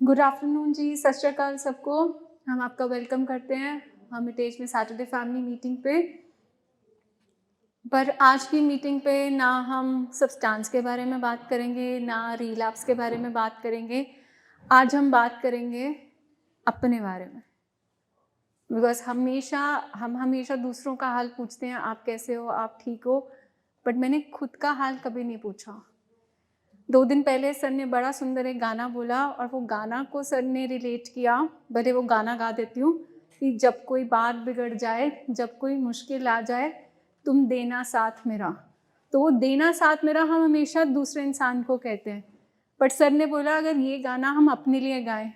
Good afternoon जी, सत श्री अकाल सबको। हम आपका वेलकम करते हैं हमिटेज में सैटरडे फैमिली मीटिंग पे। पर आज की मीटिंग पे ना हम सब्सटेंस के बारे में बात करेंगे, ना रिलैप्स के बारे में बात करेंगे। आज हम बात करेंगे अपने बारे में। बिकॉज हम हमेशा दूसरों का हाल पूछते हैं, आप कैसे हो, आप ठीक हो, बट मैंने खुद का हाल कभी नहीं पूछा। 2 दिन पहले सर ने बड़ा सुंदर एक गाना बोला और वो गाना को सर ने रिलेट किया। भले वो गाना गा देती हूँ कि जब कोई बात बिगड़ जाए, जब कोई मुश्किल आ जाए, तुम देना साथ मेरा। तो वो देना साथ मेरा हम हमेशा दूसरे इंसान को कहते हैं, बट सर ने बोला अगर ये गाना हम अपने लिए गाएं,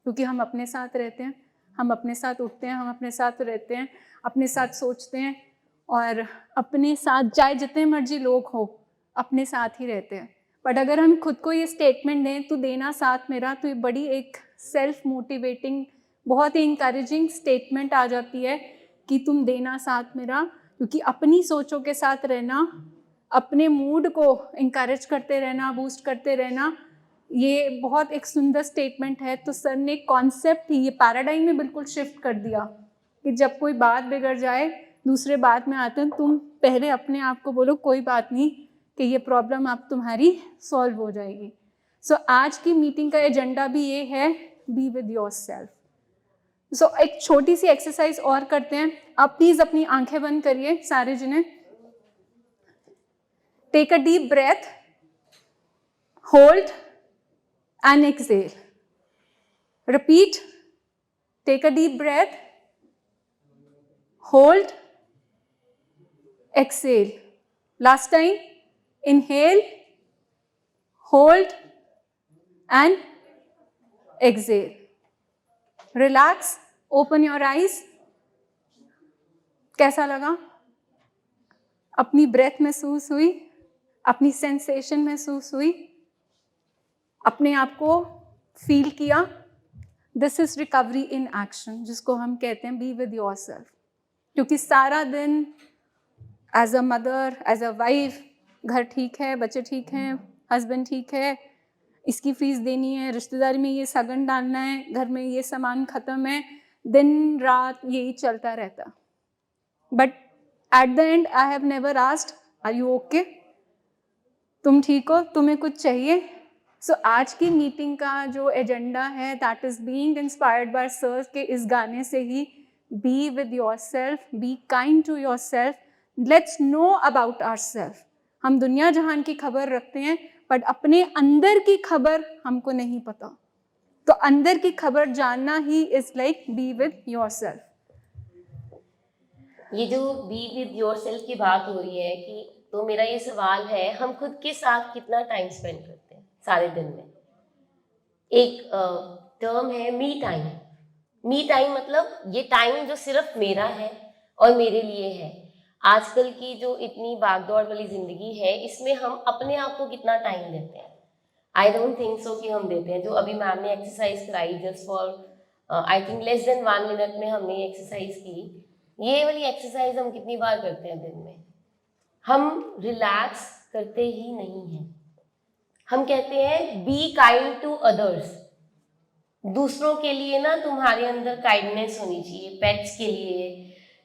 क्योंकि हम अपने साथ रहते हैं, हम अपने साथ उठते हैं, हम अपने साथ रहते हैं, अपने साथ सोचते हैं और अपने साथ चाहे जितने मर्जी लोग हो अपने साथ ही रहते हैं। बट अगर हम खुद को ये स्टेटमेंट दें, तू देना साथ मेरा, तो ये बड़ी एक सेल्फ मोटिवेटिंग, बहुत ही इंकरेजिंग स्टेटमेंट आ जाती है कि तुम देना साथ मेरा। क्योंकि अपनी सोचों के साथ रहना, अपने मूड को इंकरेज करते रहना, बूस्ट करते रहना, ये बहुत एक सुंदर स्टेटमेंट है। तो सर ने कॉन्सेप्ट ही, ये पैराडाइम में बिल्कुल शिफ्ट कर दिया कि जब कोई बात बिगड़ जाए, दूसरे बात में आते हैं, तुम पहले अपने आप को बोलो कोई बात नहीं, कि ये प्रॉब्लम अब तुम्हारी सॉल्व हो जाएगी। सो आज की मीटिंग का एजेंडा भी ये है, बी विद योरसेल्फ। सो एक छोटी सी एक्सरसाइज और करते हैं। आप प्लीज अपनी आंखें बंद करिए सारे जने। Take a deep breath, hold and exhale. Repeat, take a deep breath, hold, exhale. Last time, inhale, hold and exhale. Relax, open your eyes. कैसा लगा? अपनी ब्रेथ महसूस हुई, अपनी सेंसेशन महसूस हुई, अपने आप को फील किया। This is recovery in action, जिसको हम कहते हैं बी विद योरसेल्फ। क्योंकि सारा दिन as a mother, as a wife, घर ठीक है, बच्चे ठीक हैं, हस्बैंड ठीक है, इसकी फीस देनी है, रिश्तेदारी में ये सगन डालना है, घर में ये सामान ख़त्म है, दिन रात यही चलता रहता। But at the end I have never asked are you okay, तुम ठीक हो, तुम्हें कुछ चाहिए? सो आज की मीटिंग का जो एजेंडा है that is being inspired by sir के इस गाने से ही, be with yourself, be kind to yourself, let's know about ourselves. हम दुनिया जहान की खबर रखते हैं, बट अपने अंदर की खबर हमको नहीं पता। तो अंदर की खबर जानना he is like B with yourself. ये जो बी विद योरसेल्फ की बात हो रही है कि, तो मेरा ये सवाल है, हम खुद के साथ कितना टाइम स्पेंड करते हैं सारे दिन में? एक टर्म है मी टाइम। मी टाइम मतलब ये टाइम जो सिर्फ मेरा है और मेरे लिए है। आजकल की जो इतनी भागदौड़ वाली जिंदगी है, इसमें हम अपने आप को कितना टाइम देते हैं? आई डोंट थिंक सो कि हम देते हैं। जो अभी मैम ने एक्सरसाइज कराई just for I think less than 1 minute में हमने ये एक्सरसाइज की। ये वाली एक्सरसाइज हम कितनी बार करते हैं दिन में? हम रिलैक्स करते ही नहीं हैं। हम कहते हैं बी काइंड टू अदर्स। दूसरों के लिए ना तुम्हारे अंदर काइंडनेस होनी चाहिए, पेट्स के लिए,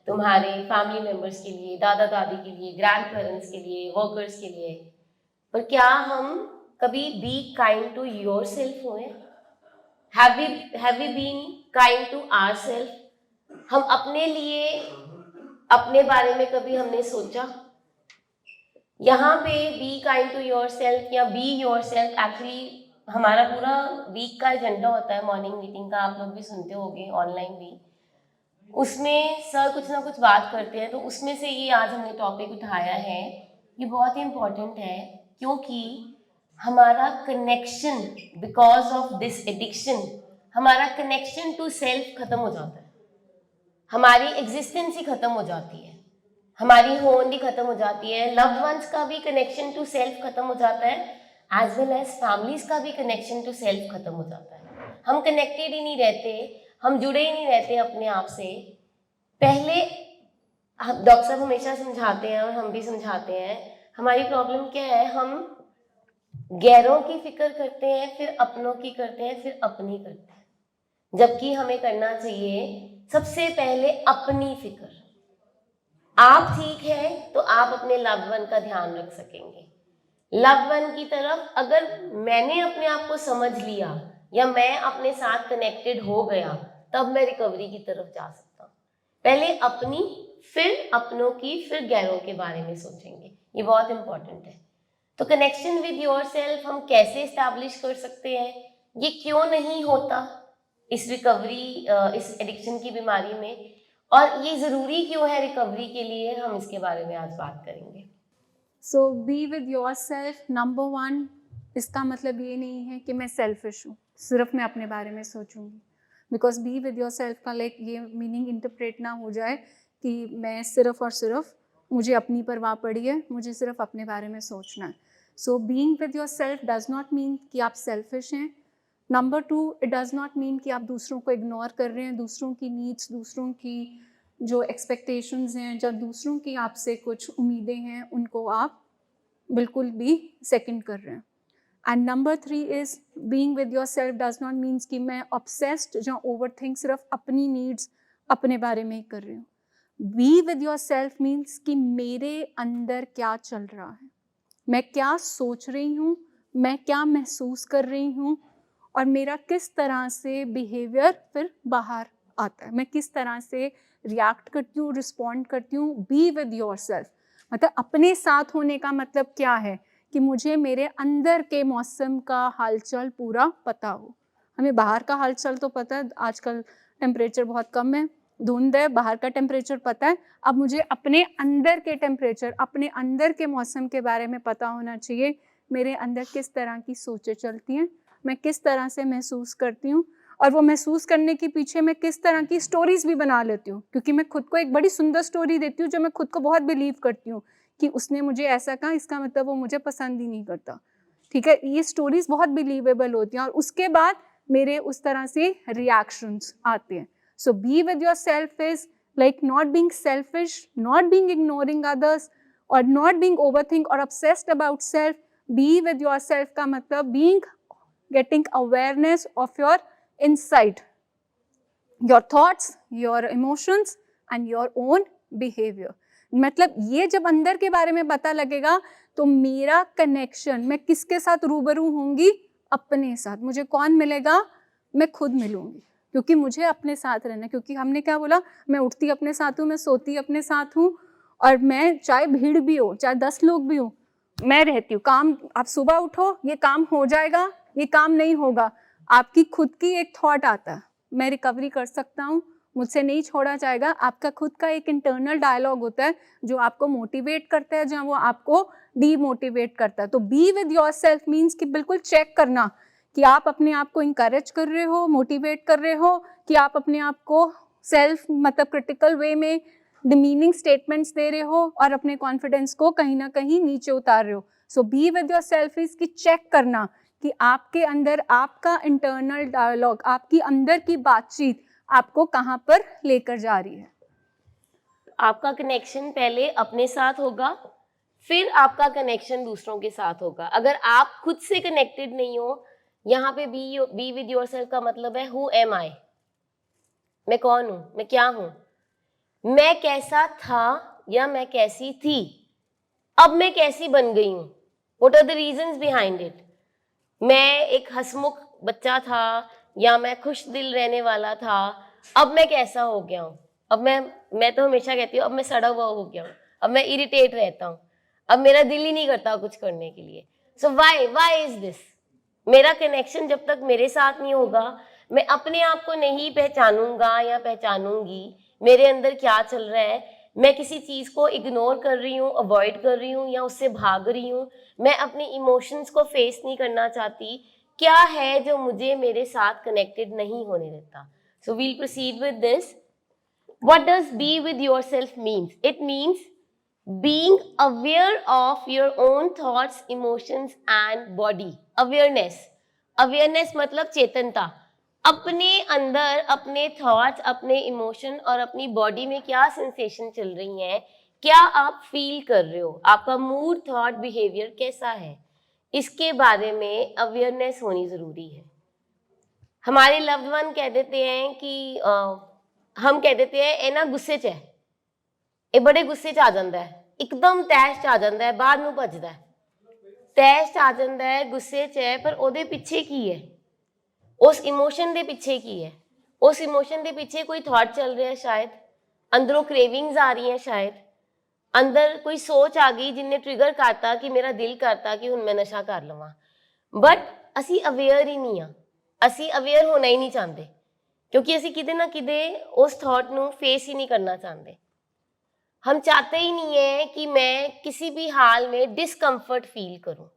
तुम्हारे फैमिली मेंबर्स के लिए, दादा दादी के लिए, ग्रैंड पेरेंट्स के लिए, वर्कर्स के लिए। पर क्या हम कभी be kind to yourself हुए? Have we been kind to ourselves? हम अपने लिए, अपने बारे में कभी हमने सोचा? यहाँ पे be kind to yourself या बी योर सेल्फ एक्चुअली हमारा पूरा वीक का एजेंडा होता है। मॉर्निंग मीटिंग का आप लोग भी सुनते होंगे, ऑनलाइन भी। उसमें सर कुछ ना कुछ बात करते हैं, तो उसमें से ये आज हमने टॉपिक उठाया है। ये बहुत ही इम्पोर्टेंट है क्योंकि हमारा connection, because of this addiction, हमारा कनेक्शन टू सेल्फ खत्म हो जाता है। हमारी एग्जिस्टेंस ही खत्म हो जाती है, हमारी होंद भी खत्म हो जाती है, लव्ड वंस का भी कनेक्शन टू सेल्फ खत्म हो जाता है, एज वेल एज फैमिलीज का भी कनेक्शन टू सेल्फ खत्म हो जाता है। हम कनेक्टेड ही नहीं रहते, हम जुड़े ही नहीं रहते अपने आप से। पहले डॉक्टर साहब हमेशा समझाते हैं और हम भी समझाते हैं, हमारी प्रॉब्लम क्या है, हम गैरों की फिक्र करते हैं, फिर अपनों की करते हैं, फिर अपनी करते हैं, जबकि हमें करना चाहिए सबसे पहले अपनी फिक्र। आप ठीक हैं तो आप अपने लव्ड वन का ध्यान रख सकेंगे। लव्ड वन की तरफ अगर मैंने अपने आप को समझ लिया या मैं अपने साथ कनेक्टेड हो गया, तब मैं रिकवरी की तरफ जा सकता हूँ। पहले अपनी, फिर अपनों की, फिर गैरों के बारे में सोचेंगे। ये बहुत इंपॉर्टेंट है। तो कनेक्शन विद योरसेल्फ हम कैसे इस्टेब्लिश कर सकते हैं, ये क्यों नहीं होता इस रिकवरी, इस एडिक्शन की बीमारी में, और ये ज़रूरी क्यों है रिकवरी के लिए, हम इसके बारे में आज बात करेंगे। So be with yourself, number one. इसका मतलब ये नहीं है कि मैं सेल्फिश हूँ, सिर्फ मैं अपने बारे में सोचूंगी। Because be with yourself का लाइक ये मीनिंग इंटरप्रेट ना हो जाए कि मैं सिर्फ और सिर्फ मुझे अपनी परवाह पड़ी है, मुझे सिर्फ अपने बारे में सोचना है। So being with your self does not mean कि आप सेल्फिश हैं। Number two, it does not mean कि आप दूसरों को इग्नोर कर रहे हैं, दूसरों की नीड्स, दूसरों की जो एक्सपेक्टेशंस हैं, जब दूसरों की आपसे कुछ उम्मीदें हैं, उनको आप बिल्कुल भी सेकंड कर रहे हैं। And number three is being with your self does not means कि मैं ऑब्सेस्ड या ओवर थिंक सिर्फ अपनी नीड्स, अपने बारे में ही कर रही हूँ। B with your self means कि मेरे अंदर क्या चल रहा है, मैं क्या सोच रही हूँ, मैं क्या महसूस कर रही हूँ, और मेरा किस तरह से बिहेवियर फिर बाहर आता है, मैं किस तरह से रिएक्ट करती हूँ, रिस्पॉन्ड करती हूँ। बी विद योर सेल्फ मतलब अपने साथ होने का मतलब क्या है कि मुझे मेरे अंदर के मौसम का हालचाल पूरा पता हो। हमें बाहर का हालचाल तो पता है, आजकल टेम्परेचर बहुत कम है, धुंध है, बाहर का टेम्परेचर पता है। अब मुझे अपने अंदर के टेम्परेचर, अपने अंदर के मौसम के बारे में पता होना चाहिए। मेरे अंदर किस तरह की सोचें चलती हैं, मैं किस तरह से महसूस करती हूँ, और वो महसूस करने के पीछे मैं किस तरह की स्टोरीज भी बना लेती हूँ, क्योंकि मैं खुद को एक बड़ी सुंदर स्टोरी देती हूँ जो मैं खुद को बहुत बिलीव करती हूँ कि उसने मुझे ऐसा कहा, इसका मतलब वो मुझे पसंद ही नहीं करता। ठीक है, ये स्टोरीज बहुत बिलीवेबल होती हैं और उसके बाद मेरे उस तरह से रिएक्शंस आते हैं। So be with yourself is like not being selfish, not being ignoring others, और नॉट बीइंग ओवरथिंक और obsessed about self. Be with yourself का मतलब being, getting awareness of your inside, your thoughts, your emotions and your own behavior। मतलब ये जब अंदर के बारे में पता लगेगा तो मेरा कनेक्शन, मैं किसके साथ रूबरू होंगी, अपने साथ। मुझे कौन मिलेगा, मैं खुद मिलूंगी, क्योंकि मुझे अपने साथ रहना है। क्योंकि हमने क्या बोला, मैं उठती अपने साथ हूँ, मैं सोती अपने साथ हूँ, और मैं चाहे भीड़ भी हो, चाहे 10 लोग भी हो, मैं रहती हूँ। काम, आप सुबह उठो, ये काम हो जाएगा, ये काम नहीं होगा, आपकी खुद की एक थॉट आता है, मैं रिकवरी कर सकता हूँ, मुझसे नहीं छोड़ा जाएगा। आपका खुद का एक इंटरनल डायलॉग होता है जो आपको मोटिवेट करता है, जो वो आपको डीमोटिवेट करता है। तो B with your self means कि बिल्कुल चेक करना कि आप अपने आप को इंकरेज कर रहे हो, मोटिवेट कर रहे हो, कि आप अपने आप को सेल्फ मतलब क्रिटिकल वे में डिमीनिंग स्टेटमेंट्स दे रहे हो और अपने कॉन्फिडेंस को कहीं ना कहीं नीचे उतार रहे हो। So be with yourself is कि चेक करना कि आपके अंदर आपका इंटरनल डायलॉग, आपकी अंदर की बातचीत आपको कहाँ पर लेकर जा रही है। आपका कनेक्शन पहले अपने साथ होगा, फिर आपका कनेक्शन दूसरों के साथ होगा। अगर आप खुद से कनेक्टेड नहीं हो, यहाँ पे बी विद योरसेल्फ का मतलब है हु एम आई, मैं कौन हूँ, मैं क्या हूँ, मैं कैसा था या मैं कैसी थी, अब मैं कैसी बन गई हूँ, what are the reasons behind it. मैं एक हंसमुख बच्चा था या मैं खुश दिल रहने वाला था, अब मैं कैसा हो गया हूँ। अब मैं तो हमेशा कहती हूँ अब मैं सड़ा हुआ हो गया हूँ, अब मैं इरिटेट रहता हूँ, अब मेरा दिल ही नहीं करता कुछ करने के लिए। सो वाई इज दिस। मेरा कनेक्शन जब तक मेरे साथ नहीं होगा, मैं अपने आप को नहीं पहचानूंगा या पहचानूंगी मेरे अंदर क्या चल रहा है। मैं किसी चीज को इग्नोर कर रही हूँ, अवॉइड कर रही हूँ या उससे भाग रही हूँ, मैं अपने इमोशंस को फेस नहीं करना चाहती। क्या है जो मुझे मेरे साथ कनेक्टेड नहीं होने देता। So we'll proceed with this. What does be with yourself means? It means being aware of your own thoughts, emotions and body. awareness मतलब चेतनता, अपने अंदर अपने थॉट्स, अपने इमोशन और अपनी बॉडी में क्या सेंसेशन चल रही हैं, क्या आप फील कर रहे हो, आपका मूड, थॉट, बिहेवियर कैसा है, इसके बारे में अवेयरनेस होनी ज़रूरी है। हमारे लव्ड वन कह देते हैं कि हम कह देते हैं ए ना गुस्से च है, ये बड़े गुस्से च आ जाता है, एकदम तैश च आ जाता है, बाहर नूं भजदा है, तैश च आ जाता है, गुस्से च है, पर ਉਹਦੇ ਪਿੱਛੇ ਕੀ है, उस इमोशन ਦੇ ਪਿੱਛੇ ਕੀ है, उस इमोशन ਦੇ ਪਿੱਛੇ कोई थॉट चल रहा है, शायद अंदरों क्रेविंग्स आ रही हैं, शायद अंदर कोई सोच आ गई जिन्हें ट्रिगर करता कि मेरा दिल करता कि हुण मैं नशा कर लवां, बट असी अवेयर ही नहीं हाँ, असी अवेयर होना ही नहीं चाहते, क्योंकि असी किते ना किते उस थॉट नूं फेस ही नहीं करना चाहते। हम चाहते ही नहीं है कि मैं किसी भी हाल में डिस्कम्फर्ट फील करूं,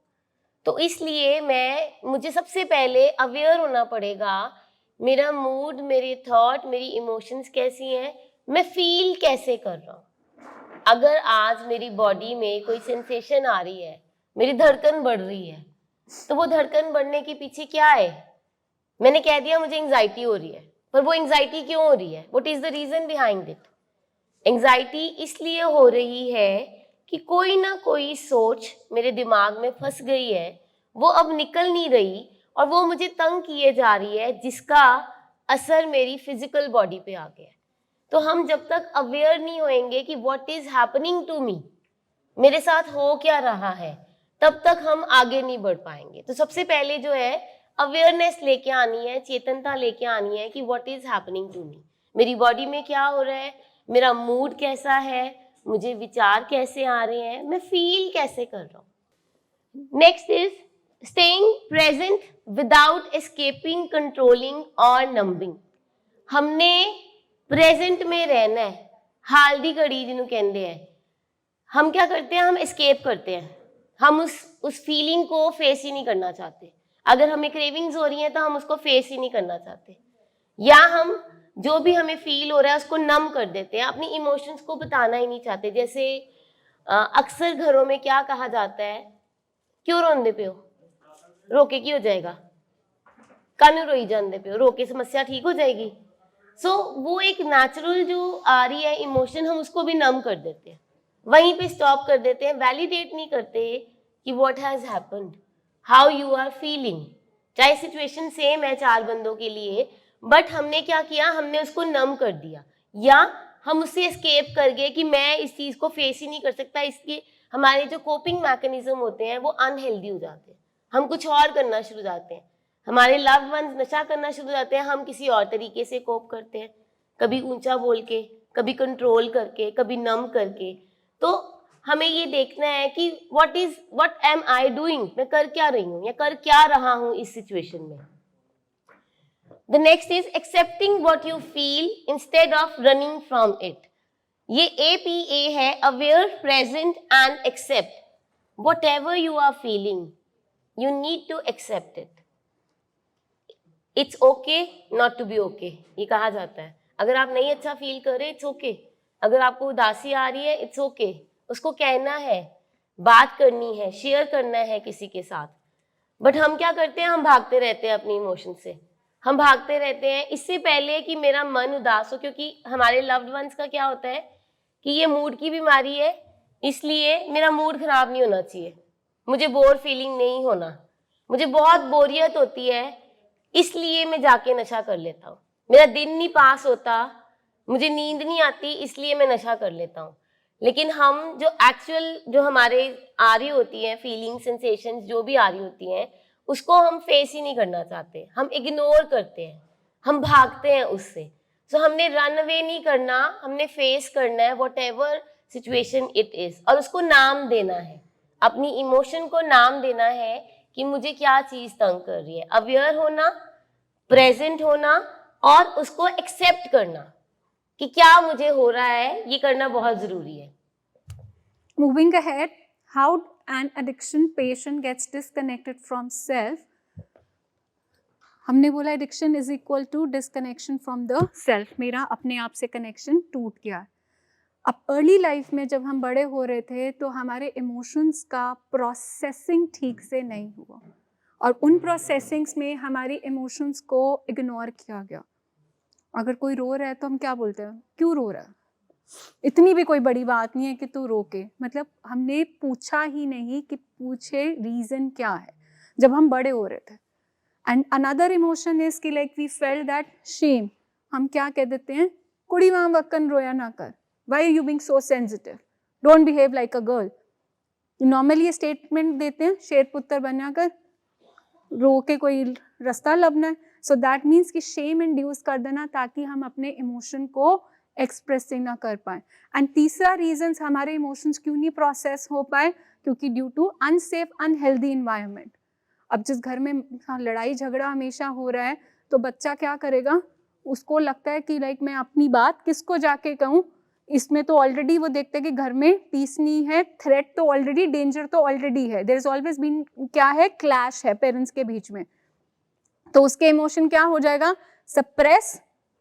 तो इसलिए मुझे सबसे पहले अवेयर होना पड़ेगा, मेरा मूड, मेरे थॉट, मेरी इमोशंस कैसी हैं, मैं फील कैसे कर रहा हूँ। अगर आज मेरी बॉडी में कोई सेंसेशन आ रही है, मेरी धड़कन बढ़ रही है, तो वो धड़कन बढ़ने के पीछे क्या है? मैंने कह दिया मुझे एंग्जाइटी हो रही है, पर वो एंग्जाइटी क्यों हो रही है? What is the reason behind it? Anxiety इसलिए हो रही है कि कोई ना कोई सोच मेरे दिमाग में फंस गई है, वो अब निकल नहीं रही और वो मुझे तंग किए जा रही है, जिसका असर मेरी फिजिकल बॉडी पे आ गया है। तो हम जब तक अवेयर नहीं होएंगे कि what is happening to me, मेरे साथ हो क्या रहा है, तब तक हम आगे नहीं बढ़ पाएंगे। तो सबसे पहले जो है अवेयरनेस लेके आनी है, चेतनता लेके आनी है कि what is happening to me, मेरी बॉडी में क्या हो रहा है, मेरा मूड कैसा है, मुझे विचार कैसे आ रहे हैं, मैं फील कैसे कर रहा हूँ। Next is staying present without escaping, controlling और नंबिंग। हमने प्रेजेंट में रहना है, हाल दी घड़ी जिन्हों कहते हैं। हम क्या करते हैं, हम एस्केप करते हैं, हम उस फीलिंग को फेस ही नहीं करना चाहते। अगर हमें क्रेविंग्स हो रही हैं तो हम उसको फेस ही नहीं करना चाहते, या हम जो भी हमें फील हो रहा है उसको नम कर देते हैं, अपनी इमोशंस को बताना ही नहीं चाहते। जैसे अक्सर घरों में क्या कहा जाता है, क्यों रोंदे पे हो, रोके की हो जाएगा, कानू रोई जाते पे हो, रोके समस्या ठीक हो जाएगी। सो वो एक नेचुरल जो आ रही है इमोशन, हम उसको भी नम कर देते हैं, वहीं पे स्टॉप कर देते हैं, वैलिडेट नहीं करते कि what has happened, how you are feeling. चाहे सिचुएशन सेम है 4 बंदों के लिए, बट हमने क्या किया, हमने उसको नम कर दिया, या हम उससे एस्केप कर गए कि मैं इस चीज़ को फेस ही नहीं कर सकता। इसके हमारे जो कोपिंग मैकेनिज्म होते हैं वो अनहेल्दी हो जाते हैं, हम कुछ और करना शुरू हो जाते हैं, हमारे लव्ड वंस नशा करना शुरू हो जाते हैं, हम किसी और तरीके से कोप करते हैं, कभी ऊंचा बोल के, कभी कंट्रोल करके, कभी नम करके। तो हमें ये देखना है कि व्हाट एम आई डूइंग, मैं कर क्या रही हूँ या कर क्या रहा हूँ इस सिचुएशन में। The next is accepting what you feel instead of running from it. ये APA है, aware, present and accept. Whatever you are feeling, you need to accept it. It's okay not to be okay. ये कहा जाता है, अगर आप नहीं अच्छा फील कर रहे, it's okay. अगर आपको उदासी आ रही है, it's okay. उसको कहना है, बात करनी है, शेयर करना है किसी के साथ। बट हम क्या करते हैं, हम भागते रहते हैं अपनी इमोशन से, हम भागते रहते हैं इससे पहले कि मेरा मन उदास हो। क्योंकि हमारे लव्ड वंस का क्या होता है कि ये मूड की बीमारी है, इसलिए मेरा मूड खराब नहीं होना चाहिए, मुझे बोर फीलिंग नहीं होना, मुझे बहुत बोरियत होती है इसलिए मैं जाके नशा कर लेता हूँ, मेरा दिन नहीं पास होता, मुझे नींद नहीं आती इसलिए मैं नशा कर लेता हूँ। लेकिन हम जो एक्चुअल जो हमारे आ रही होती हैं फीलिंग, सेंसेशंस जो भी आ रही होती हैं, उसको हम फेस ही नहीं करना चाहते, हम इग्नोर करते हैं, हम भागते हैं उससे। सो हमने रन अवे नहीं करना, हमने फेस करना है what ever situation it is, और उसको नाम देना है, अपनी इमोशन को नाम देना है कि मुझे क्या चीज तंग कर रही है। अवेयर होना, प्रेजेंट होना और उसको एक्सेप्ट करना कि क्या मुझे हो रहा है, ये करना बहुत जरूरी है। Moving ahead, how an addiction patient gets disconnected from self. हमने बोला addiction is equal to disconnection from the self, मेरा अपने आप से कनेक्शन टूट गया। अब अर्ली लाइफ में जब हम बड़े हो रहे थे तो हमारे इमोशंस का प्रोसेसिंग ठीक से नहीं हुआ, और उन प्रोसेसिंग्स में हमारी इमोशंस को इग्नोर किया गया। अगर कोई रो रहा है तो हम क्या बोलते हैं, क्यों रो रहा है, इतनी भी कोई बड़ी बात नहीं है कि तू रोके, मतलब हमने पूछा ही नहीं कि पूछे रीज़न क्या है जब हम बड़े हो रहे थे। एंड अनदर इमोशन इज कि like we felt that shame. हम क्या कह देते हैं, कुड़ी वहाँ वक्कन रोया ना कर, why you being so sensitive, don't behave like a girl. Normally ये स्टेटमेंट देते हैं, शेर पुत्र बना कर रो के कोई रास्ता लबना है। सो दैट मीन्स कि शेम इंड्यूस कर देना ताकि हम अपने इमोशन को एक्सप्रेस ना कर पाए। एंड तीसरा रीजन हमारे इमोशंस क्यों नहीं प्रोसेस हो पाए, क्योंकि due to unsafe unhealthy environment. अब जिस घर में लड़ाई झगड़ा हमेशा हो रहा है तो बच्चा क्या करेगा, उसको लगता है कि लाइक मैं अपनी बात किसको जाके कहूँ। इसमें तो ऑलरेडी वो देखते हैं कि घर में पीस नहीं है, थ्रेट तो ऑलरेडी, डेंजर तो ऑलरेडी है, देयर इज ऑलवेज बीन क्या है, क्लैश है पेरेंट्स के बीच में। तो उसके इमोशन क्या हो जाएगा, सप्रेस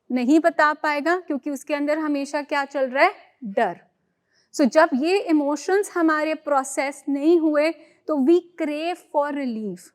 नहीं बता पाएगा, क्योंकि उसके अंदर हमेशा क्या चल रहा है, डर। सो जब ये इमोशंस हमारे प्रोसेस नहीं हुए तो वी क्रेव फॉर रिलीफ।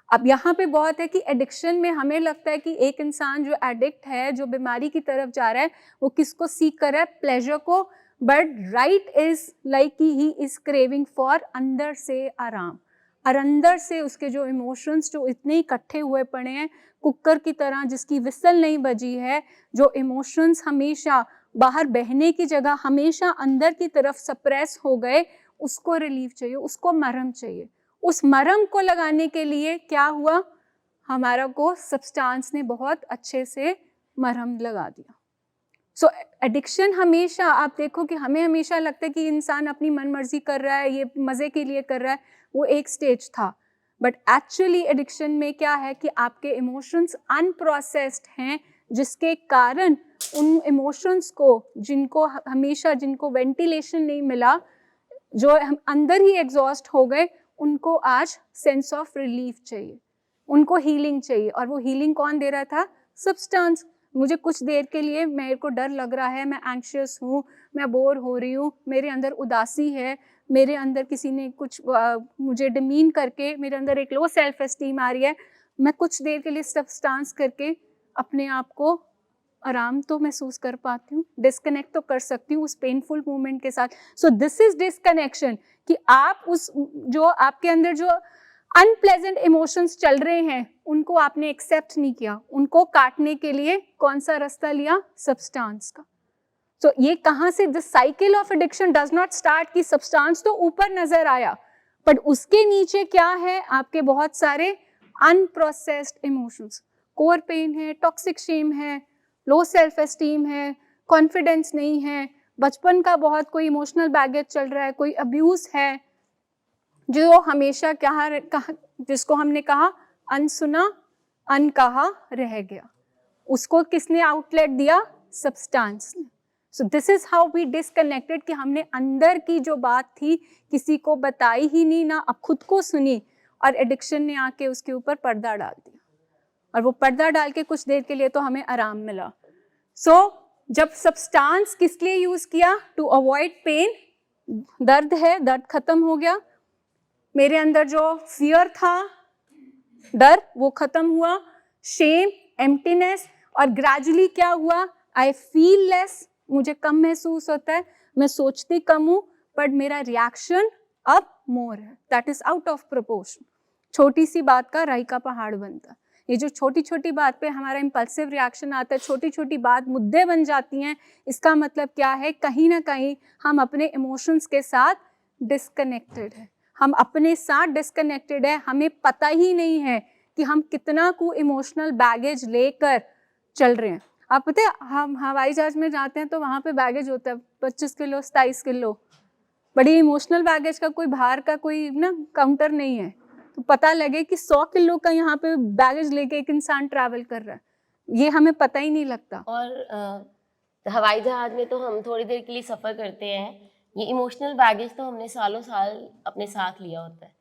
अब यहाँ पे बहुत है कि एडिक्शन में हमें लगता है कि एक इंसान जो एडिक्ट है, जो बीमारी की तरफ जा रहा है, वो किसको सीख कर रहा है, प्लेजर को। बट राइट इज लाइक कि ही इज क्रेविंग फॉर अंदर से आराम, और अंदर से उसके जो इमोशंस जो इतने इकट्ठे हुए पड़े हैं कुकर की तरह जिसकी विसल नहीं बजी है, जो इमोशंस हमेशा बाहर बहने की जगह हमेशा अंदर की तरफ सप्रेस हो गए, उसको रिलीफ चाहिए, उसको मरहम चाहिए। उस मरहम को लगाने के लिए क्या हुआ, हमारा को सब्सटेंस ने बहुत अच्छे से मरहम लगा दिया। सो एडिक्शन हमेशा आप देखो कि हमें हमेशा लगता है कि इंसान अपनी मन मर्जी कर रहा है, ये मज़े के लिए कर रहा है, वो एक स्टेज था। बट एक्चुअली एडिक्शन में क्या है कि आपके इमोशंस अनप्रोसेस्ड हैं, जिसके कारण उन इमोशंस को जिनको हमेशा जिनको वेंटिलेशन नहीं मिला, जो हम अंदर ही एग्जॉस्ट हो गए, उनको आज सेंस ऑफ रिलीफ चाहिए, उनको हीलिंग चाहिए। और वो हीलिंग कौन दे रहा था, सब्सटेंस। मुझे कुछ देर के लिए मेरे को डर लग रहा है, मैं एंग्शियस हूँ, मैं बोर हो रही हूँ, मेरे अंदर उदासी है, मेरे अंदर किसी ने कुछ मुझे डिमीन करके मेरे अंदर एक लो सेल्फ एस्टीम आ रही है, मैं कुछ देर के लिए सब्सटेंस करके अपने आप को आराम तो महसूस कर पाती हूँ, डिस्कनेक्ट तो कर सकती हूँ उस पेनफुल मोमेंट के साथ। सो दिस इज डिस्कनेक्शन, कि आप उस जो आपके अंदर जो अनप्लेजेंट इमोशंस चल रहे हैं उनको आपने एक्सेप्ट नहीं किया, उनको काटने के लिए कौन सा रास्ता लिया, सब्सटेंस का। तो ये कहाँ से, the cycle of addiction does not start कि सब्सटेंस तो ऊपर नजर आया, बट उसके नीचे क्या है, आपके बहुत सारे अनप्रोसेस्ड इमोशंस, कोर पेन है, टॉक्सिक शेम है, लो सेल्फ एस्टीम है, कॉन्फिडेंस नहीं है, बचपन का बहुत कोई इमोशनल बैगेज चल रहा है, कोई अब्यूज है, जो हमेशा जिसको हमने कहा अनसुना अनकहा रह गया, उसको किसने आउटलेट दिया, सब्सटेंस ने। So this is how we disconnected, कि हमने अंदर की जो बात थी किसी को बताई ही नहीं, ना अब खुद को सुनी, और एडिक्शन ने आके उसके ऊपर पर्दा डाल दिया, और वो पर्दा डाल के कुछ देर के लिए तो हमें आराम मिला। सो जब सब्सटेंस किस लिए यूज किया, टू अवॉइड पेन, दर्द है, दर्द खत्म हो गया, मेरे अंदर जो फियर था, डर, वो खत्म हुआ, शेम, एम्प्टीनेस, और ग्रेजुअली क्या हुआ, आई फील लेस, मुझे कम महसूस होता है, मैं सोचती कम हूँ, बट मेरा रिएक्शन अब मोर है, that is out of proportion. छोटी सी बात का राई का पहाड़ बनता है। ये जो छोटी छोटी बात पे हमारा इम्पल्सिव रिएक्शन आता है, छोटी छोटी बात मुद्दे बन जाती हैं, इसका मतलब क्या है, कहीं ना कहीं हम अपने इमोशंस के साथ डिस्कनेक्टेड है, हम अपने साथ डिस्कनेक्टेड है, हमें पता ही नहीं है कि हम कितना को इमोशनल बैगेज लेकर चल रहे हैं। आप पता है, हम हवाई जहाज में जाते हैं तो वहाँ पे बैगेज होता है 25 किलो 27 किलो, बड़ी इमोशनल बैगेज का कोई बाहर का कोई ना काउंटर नहीं है, तो पता लगे कि 100 किलो का यहाँ पे बैगेज लेके एक इंसान ट्रैवल कर रहा है, ये हमें पता ही नहीं लगता। और हवाई जहाज में तो हम थोड़ी देर के लिए सफ़र करते हैं, ये इमोशनल बैगेज तो हमने सालों साल अपने साथ लिया होता है,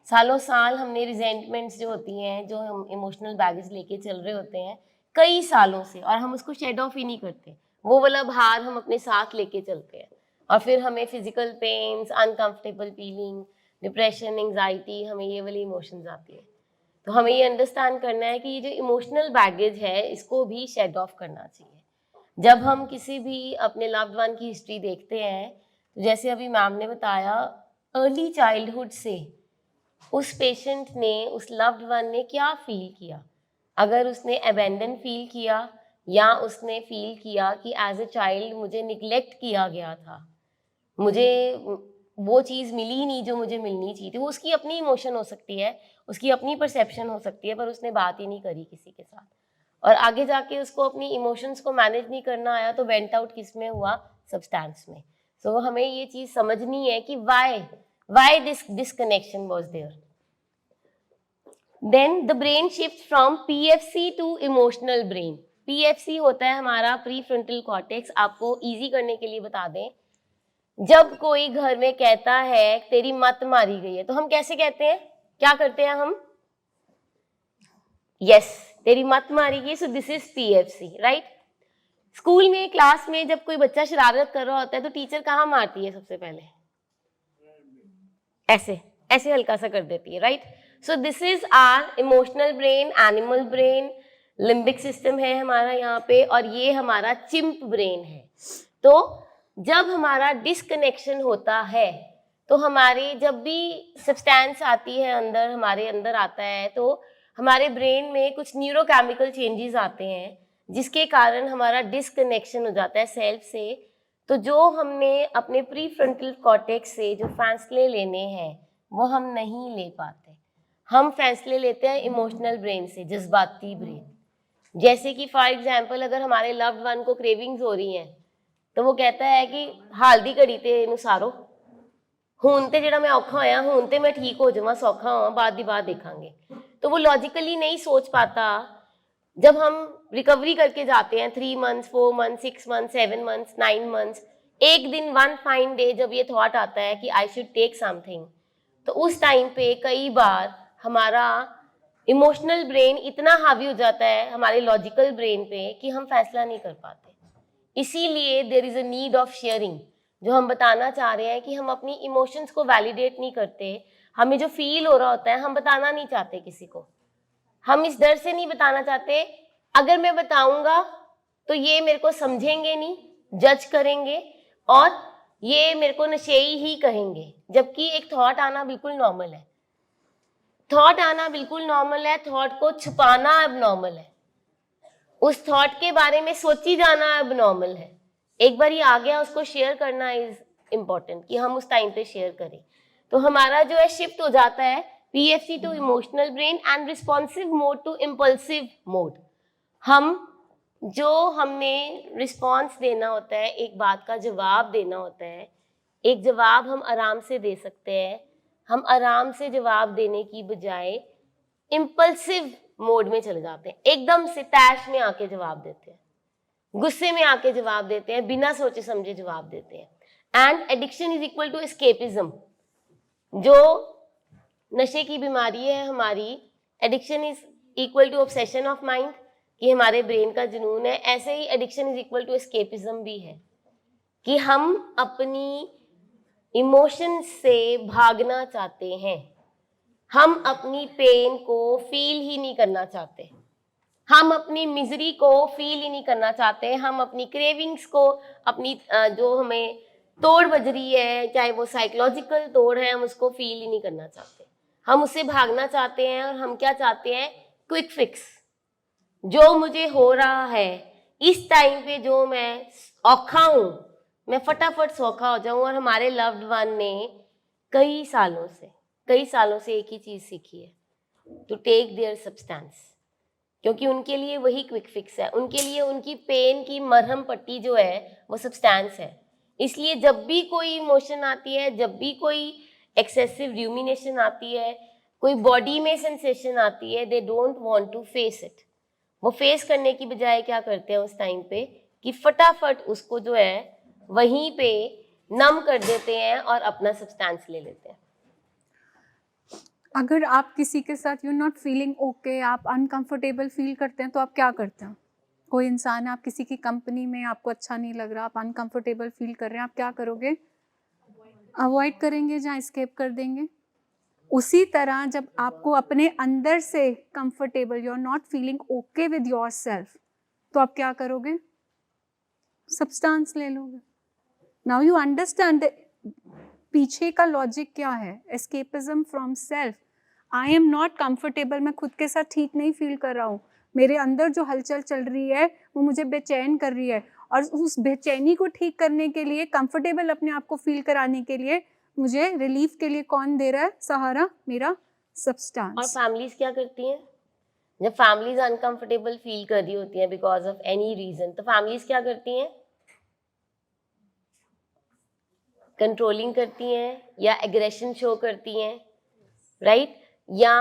सालों साल हमने रिजेंटमेंट्स जो होती हैं, जो हम इमोशनल बैगेज लेके चल रहे होते हैं कई सालों से, और हम उसको शेड ऑफ ही नहीं करते, वो वाला भार हम अपने साथ लेके चलते हैं, और फिर हमें physical pains, uncomfortable feeling, depression, anxiety, हमें ये वाली इमोशंस आती है। तो हमें ये अंडरस्टैंड करना है कि ये जो इमोशनल बैगेज है इसको भी शेड ऑफ करना चाहिए, जब हम किसी भी अपने लव्ड वन की हिस्ट्री देखते हैं, तो जैसे अभी मैम ने बताया, अर्ली चाइल्डहुड से उस पेशेंट ने, उस लव्ड वन ने क्या फील किया। अगर उसने अबेंडन फील किया या उसने फील किया कि एज ए चाइल्ड मुझे निगलेक्ट किया गया था, मुझे वो चीज़ मिली नहीं जो मुझे मिलनी चाहिए थी, वो उसकी अपनी इमोशन हो सकती है, उसकी अपनी परसेप्शन हो सकती है, पर उसने बात ही नहीं करी किसी के साथ, और आगे जाके उसको अपनी इमोशंस को मैनेज नहीं करना आया, तो वेंट आउट किस में हुआ, सब्सटेंस में। सो हमें ये चीज़ समझनी है कि why this disconnection was there. Then the brain shift from PFC to emotional brain. PFC होता है हमारा प्री फ्रंटल कॉर्टेक्स। आपको इजी करने के लिए बता दें, जब कोई घर में कहता है तेरी मत मारी गई है, तो हम कैसे कहते हैं, क्या करते हैं हम, यस, तेरी मत मारी गई, सो this is PFC, right. School में, क्लास में जब कोई बच्चा शरारत कर रहा होता है तो टीचर कहाँ मारती है सबसे पहले, ऐसे ऐसे हल्का सा कर देती है, right. So this is our emotional brain, animal brain, limbic system है हमारा यहाँ पे, और ये हमारा चिंप ब्रेन है। तो जब हमारा डिसकनेक्शन होता है, तो हमारे जब भी सब्सटेंस आती है अंदर, हमारे अंदर आता है, तो हमारे ब्रेन में कुछ न्यूरोकेमिकल चेंजेस आते हैं, जिसके कारण हमारा डिसकनेक्शन हो जाता है सेल्फ से। तो जो हमने अपने प्री फ्रंटल कॉर्टेक्स से जो फैसले लेने हैं, वो हम नहीं ले पाते। हम फैसले लेते हैं इमोशनल ब्रेन से, जज्बाती ब्रेन। जैसे कि फॉर एग्जाम्पल, अगर हमारे लव्ड वन को क्रेविंग्स हो रही हैं, तो वो कहता है कि हाल दी घड़ी ते इनू सारो, हुण ते जिहड़ा मैं औखा होया, हुण ते मैं ठीक हो जावां, सौखा होवां, बाद दी बात देखांगे। तो वो लॉजिकली नहीं सोच पाता। जब हम रिकवरी करके जाते हैं 3 months, 4 months, 6 months, 7 months, 9 months, एक दिन, वन फाइन डे जब ये थॉट आता है कि आई शुड टेक समथिंग, तो उस टाइम पे कई बार हमारा इमोशनल ब्रेन इतना हावी हो जाता है हमारे लॉजिकल ब्रेन पे कि हम फैसला नहीं कर पाते। इसीलिए there is a need of sharing. जो हम बताना चाह रहे हैं कि हम अपनी इमोशंस को वैलिडेट नहीं करते, हमें जो फील हो रहा होता है हम बताना नहीं चाहते किसी को। हम इस डर से नहीं बताना चाहते, अगर मैं बताऊंगा तो ये मेरे को समझेंगे नहीं, जज करेंगे, और ये मेरे को नशेई ही कहेंगे। जबकि एक थॉट आना बिल्कुल नॉर्मल है, थॉट आना बिल्कुल नॉर्मल है, थॉट को छुपाना अब नॉर्मल है, उस थॉट के बारे में सोची जाना अब नॉर्मल है। एक बार ये आ गया, उसको शेयर करना इज इम्पोर्टेंट, कि हम उस टाइम पे शेयर करें। तो हमारा जो है शिफ्ट हो जाता है PFC to emotional brain and responsive mode to impulsive mode. हम जो हमने रिस्पॉन्स देना होता है, एक बात का जवाब देना होता है, एक जवाब हम आराम से दे सकते हैं, हम आराम से जवाब देने की बजाय इम्पल्सिव मोड में चले जाते हैं, एकदम से तैश में आके जवाब देते हैं, गुस्से में आके जवाब देते हैं, बिना सोचे समझे जवाब देते हैं। And addiction is equal to escapism. जो नशे की बीमारी है हमारी, addiction is equal to obsession of mind, कि हमारे ब्रेन का जुनून है। ऐसे ही addiction is equal to escapism भी है, कि हम अपनी इमोशन से भागना चाहते हैं, हम अपनी पेन को फील ही नहीं करना चाहते, हम अपनी मिजरी को फील ही नहीं करना चाहते, हम अपनी क्रेविंग्स को, अपनी जो हमें तोड़ बज रही है, चाहे वो साइकोलॉजिकल तोड़ है, हम उसको फील ही नहीं करना चाहते, हम उससे भागना चाहते हैं। और हम क्या चाहते हैं, क्विक फिक्स। जो मुझे हो रहा है इस टाइम पे, जो मैं औखा हूं, मैं फटाफट सौखा हो जाऊं। और हमारे लव्ड वन ने कई सालों से एक ही चीज सीखी है, टू टेक देयर सब्सटेंस, क्योंकि उनके लिए वही क्विक फिक्स है, उनके लिए उनकी पेन की मरहम पट्टी जो है वो सब्सटेंस है। इसलिए जब भी कोई इमोशन आती है, जब भी कोई एक्सेसिव र्यूमिनेशन आती है, कोई बॉडी में सेंसेशन आती है, they don't want to face it. वो फेस करने की बजाय क्या करते हैं उस टाइम पे, कि फटाफट उसको जो है वहीं पे नम कर देते हैं और अपना सब्सटेंस ले लेते हैं। अगर आप किसी के साथ यू नॉट फीलिंग ओके, आप अनकंफर्टेबल फील करते हैं, तो आप क्या करते हैं? कोई इंसान, आप किसी की कंपनी में, आपको अच्छा नहीं लग रहा, आप अनकंफर्टेबल फील कर रहे हैं, आप क्या करोगे? अवॉइड करेंगे या एस्केप कर देंगे? उसी तरह जब आपको अपने अंदर से comfortable, you are not feeling okay with yourself, तो आप क्या करोगे? सब्सटेंस ले लोगे. नाउ यू अंडरस्टैंड पीछे का लॉजिक क्या है. Escapism from self. I am not comfortable, मैं खुद के साथ ठीक नहीं फील कर रहा हूँ, मेरे अंदर जो हलचल चल रही है वो मुझे बेचैन कर रही है, और उस बेचैनी को ठीक करने के लिए, कंफर्टेबल अपने आप को फील कराने के लिए, मुझे रिलीफ के लिए कौन दे रहा है सहारा? मेरा सब्सटेंस. और फैमिलीज क्या करती हैं? जब फैमिलीज अनकंफर्टेबल फील कर रही होती हैं बिकॉज ऑफ एनी रीजन, तो फैमिलीज क्या करती हैं? कंट्रोलिंग करती हैं या एग्रेशन शो करती हैं, राइट? या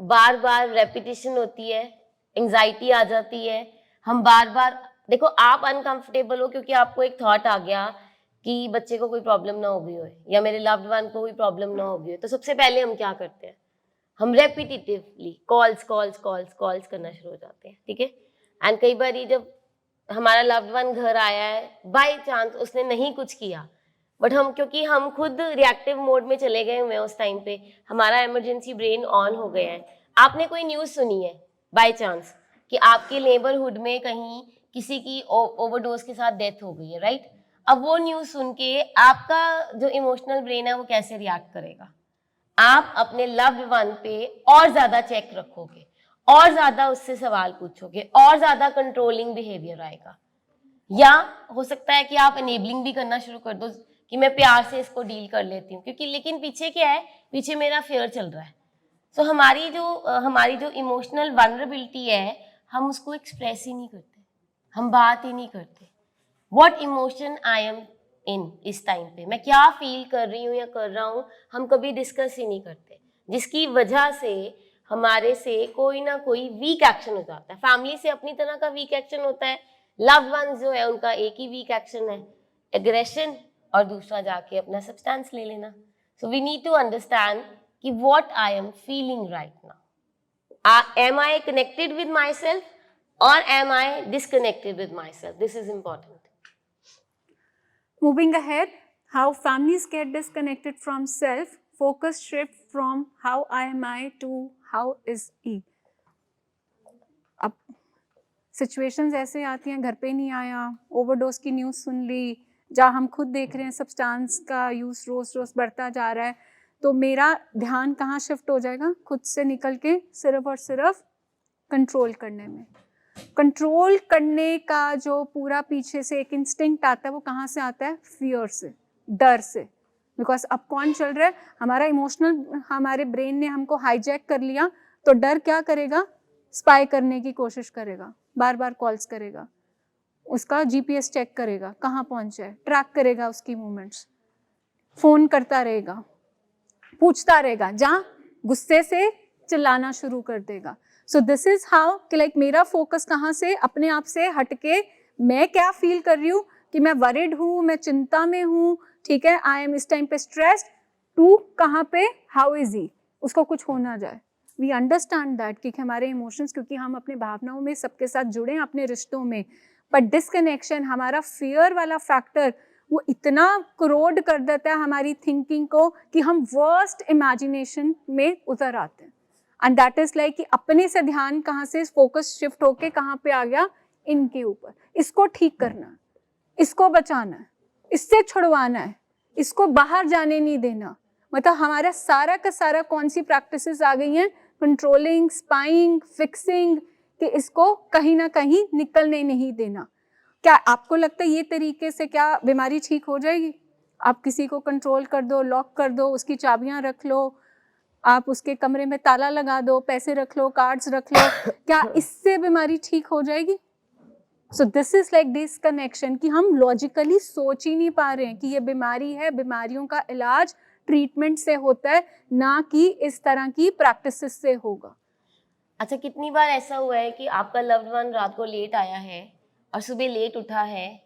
बार बार रेपिटेशन होती है, एंजाइटी आ जाती है, हम बार बार, देखो आप अनकंफर्टेबल हो क्योंकि आपको एक थॉट आ गया कि बच्चे को कोई प्रॉब्लम ना हो गई हो या मेरे लव्ड वन को कोई प्रॉब्लम ना हो गई हो, तो सबसे पहले हम क्या करते हैं? हम रेपिटेटिवली कॉल्स करना शुरू हो जाते हैं, ठीक है? एंड कई बार जब हमारा लव्ड वन घर आया है, बाय चांस उसने नहीं कुछ किया, बट क्योंकि हम खुद रिएक्टिव मोड में चले गए हुए हैं उस टाइम पे, हमारा इमरजेंसी ब्रेन ऑन हो गया है. आपने कोई न्यूज़ सुनी है बाय चांस कि आपके नेबरहुड में कहीं किसी की ओवरडोज के साथ डेथ हो गई है, राइट? अब वो न्यूज़ सुन के आपका जो इमोशनल ब्रेन है वो कैसे रिएक्ट करेगा? आप अपने लव्ड वन पे और ज्यादा चेक रखोगे, और ज्यादा उससे सवाल पूछोगे, और ज्यादा कंट्रोलिंग बिहेवियर आएगा. या हो सकता है कि आप एनेबलिंग भी करना शुरू कर दो कि मैं प्यार से इसको डील कर लेती हूँ, क्योंकि लेकिन पीछे क्या है? पीछे मेरा फेयर चल रहा है. सो हमारी जो इमोशनल वल्नरेबिलिटी है, हम उसको एक्सप्रेस ही नहीं करते, हम बात ही नहीं करते. व्हाट इमोशन आई एम इन इस टाइम पे, मैं क्या फील कर रही हूँ या कर रहा हूँ, हम कभी डिस्कस ही नहीं करते, जिसकी वजह से हमारे से कोई ना कोई वीक एक्शन हो जाता है. फैमिली से अपनी तरह का वीक एक्शन होता है, लव्ड वंस जो है उनका एक ही वीक एक्शन है, एग्रेशन, और दूसरा जाके अपना सब्सटेंस ले लेना. So we need to understand कि what I am feeling right now. Am I connected with myself और am I disconnected with myself? This is important. Moving ahead, how families get disconnected from self, focus shift from how am I to how is he. अब situations ऐसे आती हैं, घर पे नहीं आया, overdose की न्यूज़ सुन ली, जहाँ हम खुद देख रहे हैं सब्सटेंस का यूज़ रोज़ रोज़ बढ़ता जा रहा है, तो मेरा ध्यान कहाँ शिफ्ट हो जाएगा? खुद से निकल के सिर्फ और सिर्फ कंट्रोल करने में. कंट्रोल करने का जो पूरा पीछे से एक इंस्टिंक्ट आता है, वो कहाँ से आता है? फियर से, डर से. बिकॉज अब कौन चल रहा है? हमारा इमोशनल, हमारे ब्रेन ने हमको हाईजैक कर लिया, तो डर क्या करेगा? स्पाई करने की कोशिश करेगा, बार बार कॉल्स करेगा, उसका जीपीएस चेक करेगा कहाँ पहुँचा है, ट्रैक करेगा उसकी मूवमेंट्स, फ़ोन करता रहेगा, पूछता रहेगा, जहाँ गुस्से से चिल्लाना शुरू कर देगा. सो दिस इज हाउ कि लाइक मेरा फोकस कहाँ से? अपने आप से हटके मैं क्या फील कर रही हूँ, कि मैं वरिड हूँ, मैं चिंता में हूँ, ठीक है, आई एम इस टाइम पे स्ट्रेस्ड, टू कहाँ पे? हाउ इज ही, उसको कुछ हो ना जाए. वी अंडरस्टैंड दैट कि हमारे इमोशंस, क्योंकि हम अपने भावनाओं में सबके साथ जुड़े हैं, अपने रिश्तों में, बट डिसकनेक्शन, हमारा फियर वाला फैक्टर, वो इतना क्रोड कर देता है हमारी थिंकिंग को कि हम वर्स्ट इमेजिनेशन में उतर आते हैं. एंड दैट इज लाइक कि अपने से ध्यान कहाँ से फोकस शिफ्ट होके कहाँ पे आ गया? इनके ऊपर. इसको ठीक करना है, इसको बचाना है, इससे छुड़वाना है, इसको बाहर जाने नहीं देना. मतलब हमारा सारा का सारा कौन सी प्रैक्टिसेस आ गई हैं? कंट्रोलिंग, स्पाइंग, फिक्सिंग, कि इसको कहीं ना कहीं निकलने नहीं देना. क्या आपको लगता है ये तरीके से क्या बीमारी ठीक हो जाएगी? आप किसी को कंट्रोल कर दो, लॉक कर दो, उसकी चाबियां रख लो, आप उसके कमरे में ताला लगा दो, पैसे रख लो, कार्ड्स रख लो, क्या इससे बीमारी ठीक हो जाएगी? सो दिस इज लाइक डिसकनेक्शन, कि हम लॉजिकली सोच ही नहीं पा रहे हैं कि ये बीमारी है, बीमारियों का इलाज ट्रीटमेंट से होता है, ना कि इस तरह की प्रैक्टिसेस से होगा. अच्छा, कितनी बार ऐसा हुआ है कि आपका लव्ड वन रात को लेट आया है और सुबह लेट उठा है,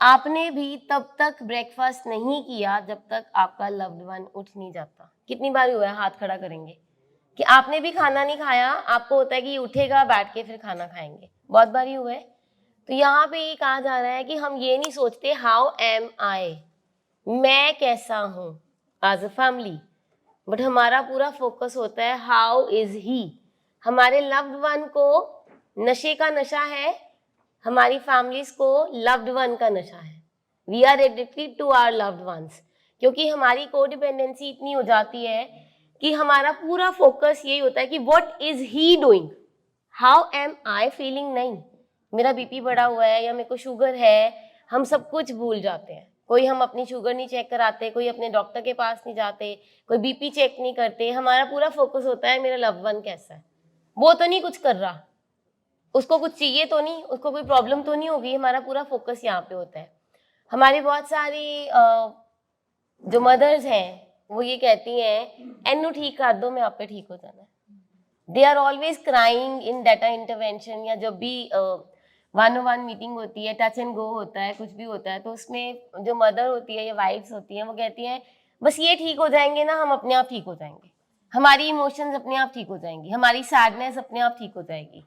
आपने भी तब तक ब्रेकफास्ट नहीं किया जब तक आपका लव्ड वन उठ नहीं जाता? कितनी बार हुआ है? हाथ खड़ा करेंगे कि आपने भी खाना नहीं खाया, आपको होता है कि उठेगा, बैठ के फिर खाना खाएंगे. बहुत बार ही हुआ है. तो यहाँ पे ये कहा जा रहा है कि हम ये नहीं सोचते हाउ एम आई, मैं कैसा हूँ एज अ फैमिली, बट हमारा पूरा फोकस होता है हाउ इज ही. हमारे लव्ड वन को नशे का नशा है, हमारी फैमिलीज को लव्ड वन का नशा है. We are addicted to our loved ones, क्योंकि हमारी कोडिपेंडेंसी इतनी हो जाती है कि हमारा पूरा फोकस यही होता है कि what is he doing, how am I feeling. नहीं, मेरा बीपी बढ़ा हुआ है या मेरे को शुगर है, हम सब कुछ भूल जाते हैं. कोई हम अपनी शुगर नहीं चेक कराते, कोई अपने डॉक्टर के पास नहीं जाते, कोई बीपी चेक नहीं करते. हमारा पूरा फोकस होता है मेरा लव्ड वन कैसा है, वो तो नहीं कुछ कर रहा, उसको कुछ चाहिए तो नहीं, उसको कोई प्रॉब्लम तो नहीं होगी. हमारा पूरा फोकस यहाँ पे होता है. हमारी बहुत सारी जो मदर्स हैं वो ये कहती हैं एनु ठीक कर दो, मैं आप पे ठीक हो जाना. They are always crying in data intervention, या जब भी 1-on-1 मीटिंग होती है, टच एंड गो होता है, कुछ भी होता है, तो उसमें जो मदर होती है या वाइफ्स होती हैं वो कहती हैं बस ये ठीक हो जाएंगे ना, हम अपने आप ठीक हो जाएंगे, हमारी इमोशंस अपने आप ठीक हो जाएंगी, हमारी सैडनेस अपने आप ठीक हो जाएगी.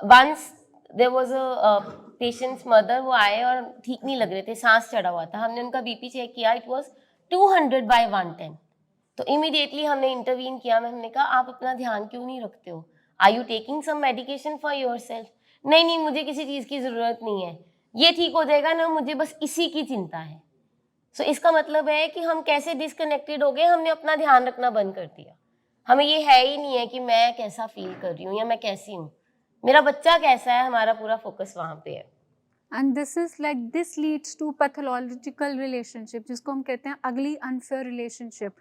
Once there was a patient's mother, वो आए और ठीक नहीं लग रहे थे, सांस चढ़ा हुआ था. हमने उनका बीपी चेक किया, इट वाज 200/110. तो इमीडिएटली हमने इंटरवीन किया. हमने कहा आप अपना ध्यान क्यों नहीं रखते हो, are you taking some medication for yourself. नहीं, मुझे किसी चीज़ की ज़रूरत नहीं है, ये ठीक हो जाएगा ना, मुझे बस इसी की चिंता है. सो इसका मतलब है कि हम कैसे डिस्कनेक्टेड हो गए, हमने अपना ध्यान रखना बंद कर दिया. हमें ये है ही नहीं है कि मैं कैसा फील कर रही हूँ या मैं कैसी हूँ, मेरा बच्चा कैसा है, हमारा पूरा फोकस वहाँ पे है. And this leads to pathological relationship, जिसको हम कहते हैं अगली अनफेयर रिलेशनशिप.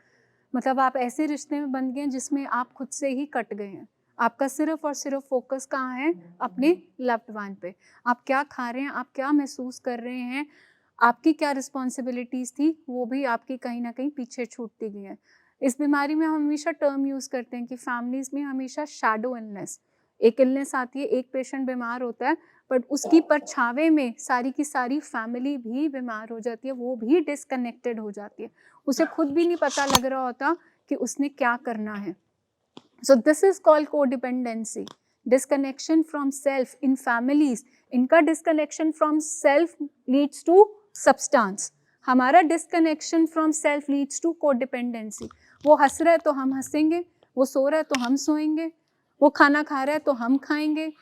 मतलब आप ऐसे रिश्ते में बन गए हैं जिसमें आप खुद से ही कट गए हैं. आपका सिर्फ और सिर्फ फोकस कहाँ है, अपने लव्ड वन पे. आप क्या खा रहे हैं, आप क्या महसूस कर रहे हैं, आपकी क्या रिस्पॉन्सिबिलिटीज़ थी, वो भी आपकी कहीं ना कहीं पीछे छूटती गई है. इस बीमारी में हम हमेशा टर्म यूज़ करते हैं कि फैमिलीज़ में हमेशा शैडो इलनेस, एक इलनेस आती है, एक पेशेंट बीमार होता है, बट उसकी परछावे में सारी की सारी फैमिली भी बीमार हो जाती है, वो भी डिसकनेक्टेड हो जाती है. उसे खुद भी नहीं पता लग रहा होता कि उसने क्या करना है. So this is called codependency, disconnection from self in families. इनका disconnection from self leads to substance, हमारा disconnection from self leads to codependency. वो हंस रहा है तो हम हंसेंगे, वो सो रहा है तो हम सोएंगे, वो खाना खा रहा है तो हम खाएंगे,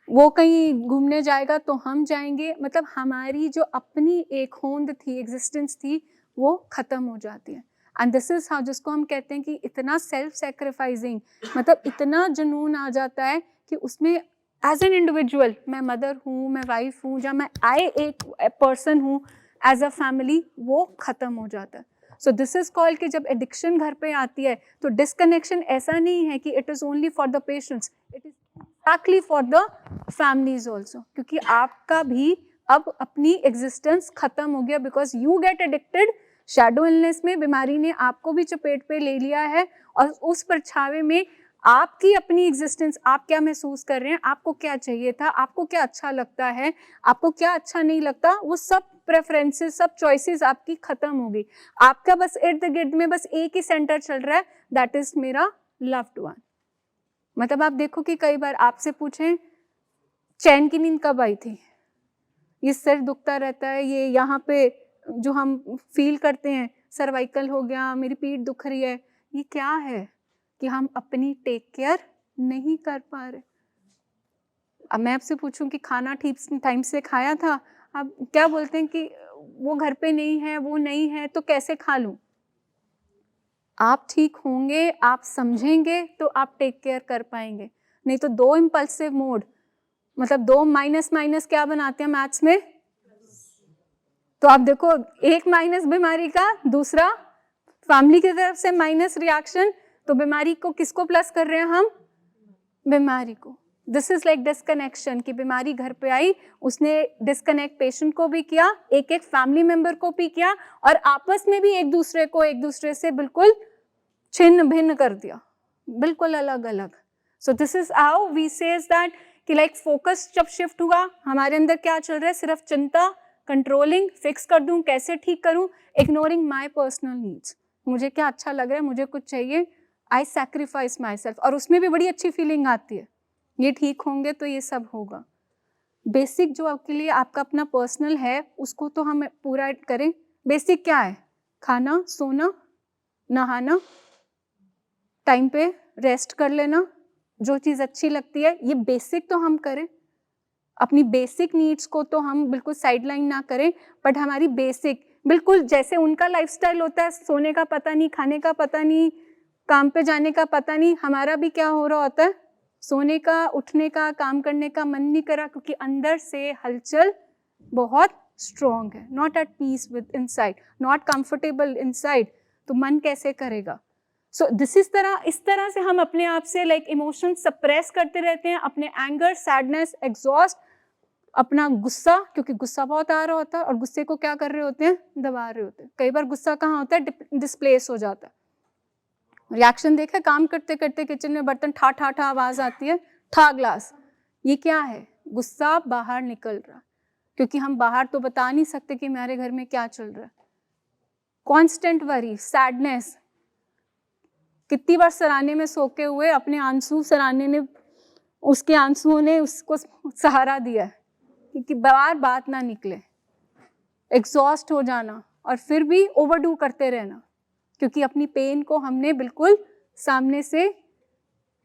वो कहीं घूमने जाएगा तो हम जाएंगे. मतलब हमारी जो अपनी एक होंद थी, एग्जिस्टेंस थी, वो ख़त्म हो जाती है. एंड दिस इज़ हाउ, जिसको हम कहते हैं कि इतना सेल्फ सेक्रीफाइसिंग, मतलब इतना जुनून आ जाता है कि उसमें एज एन इंडिविजुअल, मैं मदर हूँ, मैं वाइफ हूँ, या मैं एक पर्सन हूँ, एज अ फैमिली, वो ख़त्म हो जाता है. सो दिस इज़ कॉल्ड कि जब एडिक्शन घर पे आती है तो डिस्कनेक्शन ऐसा नहीं है कि it is only for the patients, it is actually for the families also. क्योंकि आपका भी अब अपनी एग्जिस्टेंस खत्म हो गया, because you get addicted. Shadow illness में बीमारी ने आपको भी चपेट पे ले लिया है, और उस परछावे में आपकी अपनी एग्जिस्टेंस, आप क्या महसूस कर रहे हैं, आपको क्या चाहिए था, आपको क्या अच्छा लगता है, आपको क्या अच्छा नहीं लगता, वो सब प्रेफरेंसेस, सब चॉइसेस आपकी खत्म हो गई. आपका बस इर्द गिर्द में बस एक ही सेंटर चल रहा है, दैट इज मेरा लव्ड वन. मतलब आप देखो कि कई बार आपसे पूछें चैन की नींद कब आई थी, ये सिर दुखता रहता है, ये यहाँ पे जो हम फील करते हैं, सर्वाइकल हो गया, मेरी पीठ दुख रही है, ये क्या है कि हम अपनी टेक केयर नहीं कर पा रहे. अब मैं आपसे पूछूं कि खाना ठीक टाइम से खाया था, आप क्या बोलते हैं कि वो घर पे नहीं है, वो नहीं है, तो कैसे खा लूं. आप ठीक होंगे, आप समझेंगे, तो आप टेक केयर कर पाएंगे. नहीं तो दो इम्पल्सिव मोड, मतलब दो माइनस माइनस क्या बनाते हैं मैथ्स में, तो आप देखो, एक माइनस बीमारी का, दूसरा फैमिली की तरफ से माइनस रिएक्शन, तो बीमारी को किसको प्लस कर रहे हैं हम, बीमारी को. दिस इज लाइक डिस्कनेक्शन, कि बीमारी घर पे आई, उसने डिस्कनेक्ट पेशेंट को भी किया, एक एक फैमिली मेंबर को भी किया, और आपस में भी एक दूसरे से बिल्कुल छिन्न भिन्न कर दिया, बिल्कुल अलग अलग. So this is how we says that कि लाइक फोकस जब शिफ्ट हुआ, हमारे अंदर क्या चल रहा है, सिर्फ चिंता, कंट्रोलिंग, फिक्स कर दूं, कैसे ठीक करूं, इग्नोरिंग माई पर्सनल नीड्स. मुझे क्या अच्छा लग रहा है, मुझे कुछ चाहिए, आई सैक्रिफाइस माई सेल्फ, और उसमें भी बड़ी अच्छी फीलिंग आती है, ये ठीक होंगे तो ये सब होगा. बेसिक जो आपके लिए आपका अपना पर्सनल है, उसको तो हम पूरा करें. बेसिक क्या है, खाना, सोना, नहाना, टाइम पे रेस्ट कर लेना, जो चीज़ अच्छी लगती है, ये बेसिक तो हम करें. अपनी बेसिक नीड्स को तो हम बिल्कुल साइडलाइन ना करें, बट हमारी बेसिक बिल्कुल जैसे उनका लाइफस्टाइल होता है, सोने का पता नहीं, खाने का पता नहीं, काम पे जाने का पता नहीं, हमारा भी क्या हो रहा होता है, सोने का, उठने का, काम करने का मन नहीं करा, क्योंकि अंदर से हलचल बहुत स्ट्रॉन्ग है, not at peace with inside, not comfortable inside, तो मन कैसे करेगा। सो दिस इस तरह से हम अपने आप से लाइक इमोशन सप्रेस करते रहते हैं, अपने एंगर, सैडनेस, एग्जॉस्ट, अपना गुस्सा, क्योंकि गुस्सा बहुत आ रहा होता है और गुस्से को क्या कर रहे होते हैं, दबा रहे होते हैं। कई बार गुस्सा कहाँ होता है, डिस्प्लेस हो जाता है। रिएक्शन देखा, काम करते करते किचन में बर्तन ठा ठा ठा आवाज आती है, ठा ग्लास, ये क्या है, गुस्सा बाहर निकल रहा, क्योंकि हम बाहर तो बता नहीं सकते कि हमारे घर में क्या चल रहा है। कॉन्स्टेंट वरी, सैडनेस, कितनी बार सराहने में सोके हुए अपने आंसू, सराहने ने, उसके आंसुओं ने उसको सहारा दिया है, क्योंकि बार बात ना निकले, एग्जॉस्ट हो जाना और फिर भी ओवरडू करते रहना, क्योंकि अपनी पेन को हमने बिल्कुल सामने से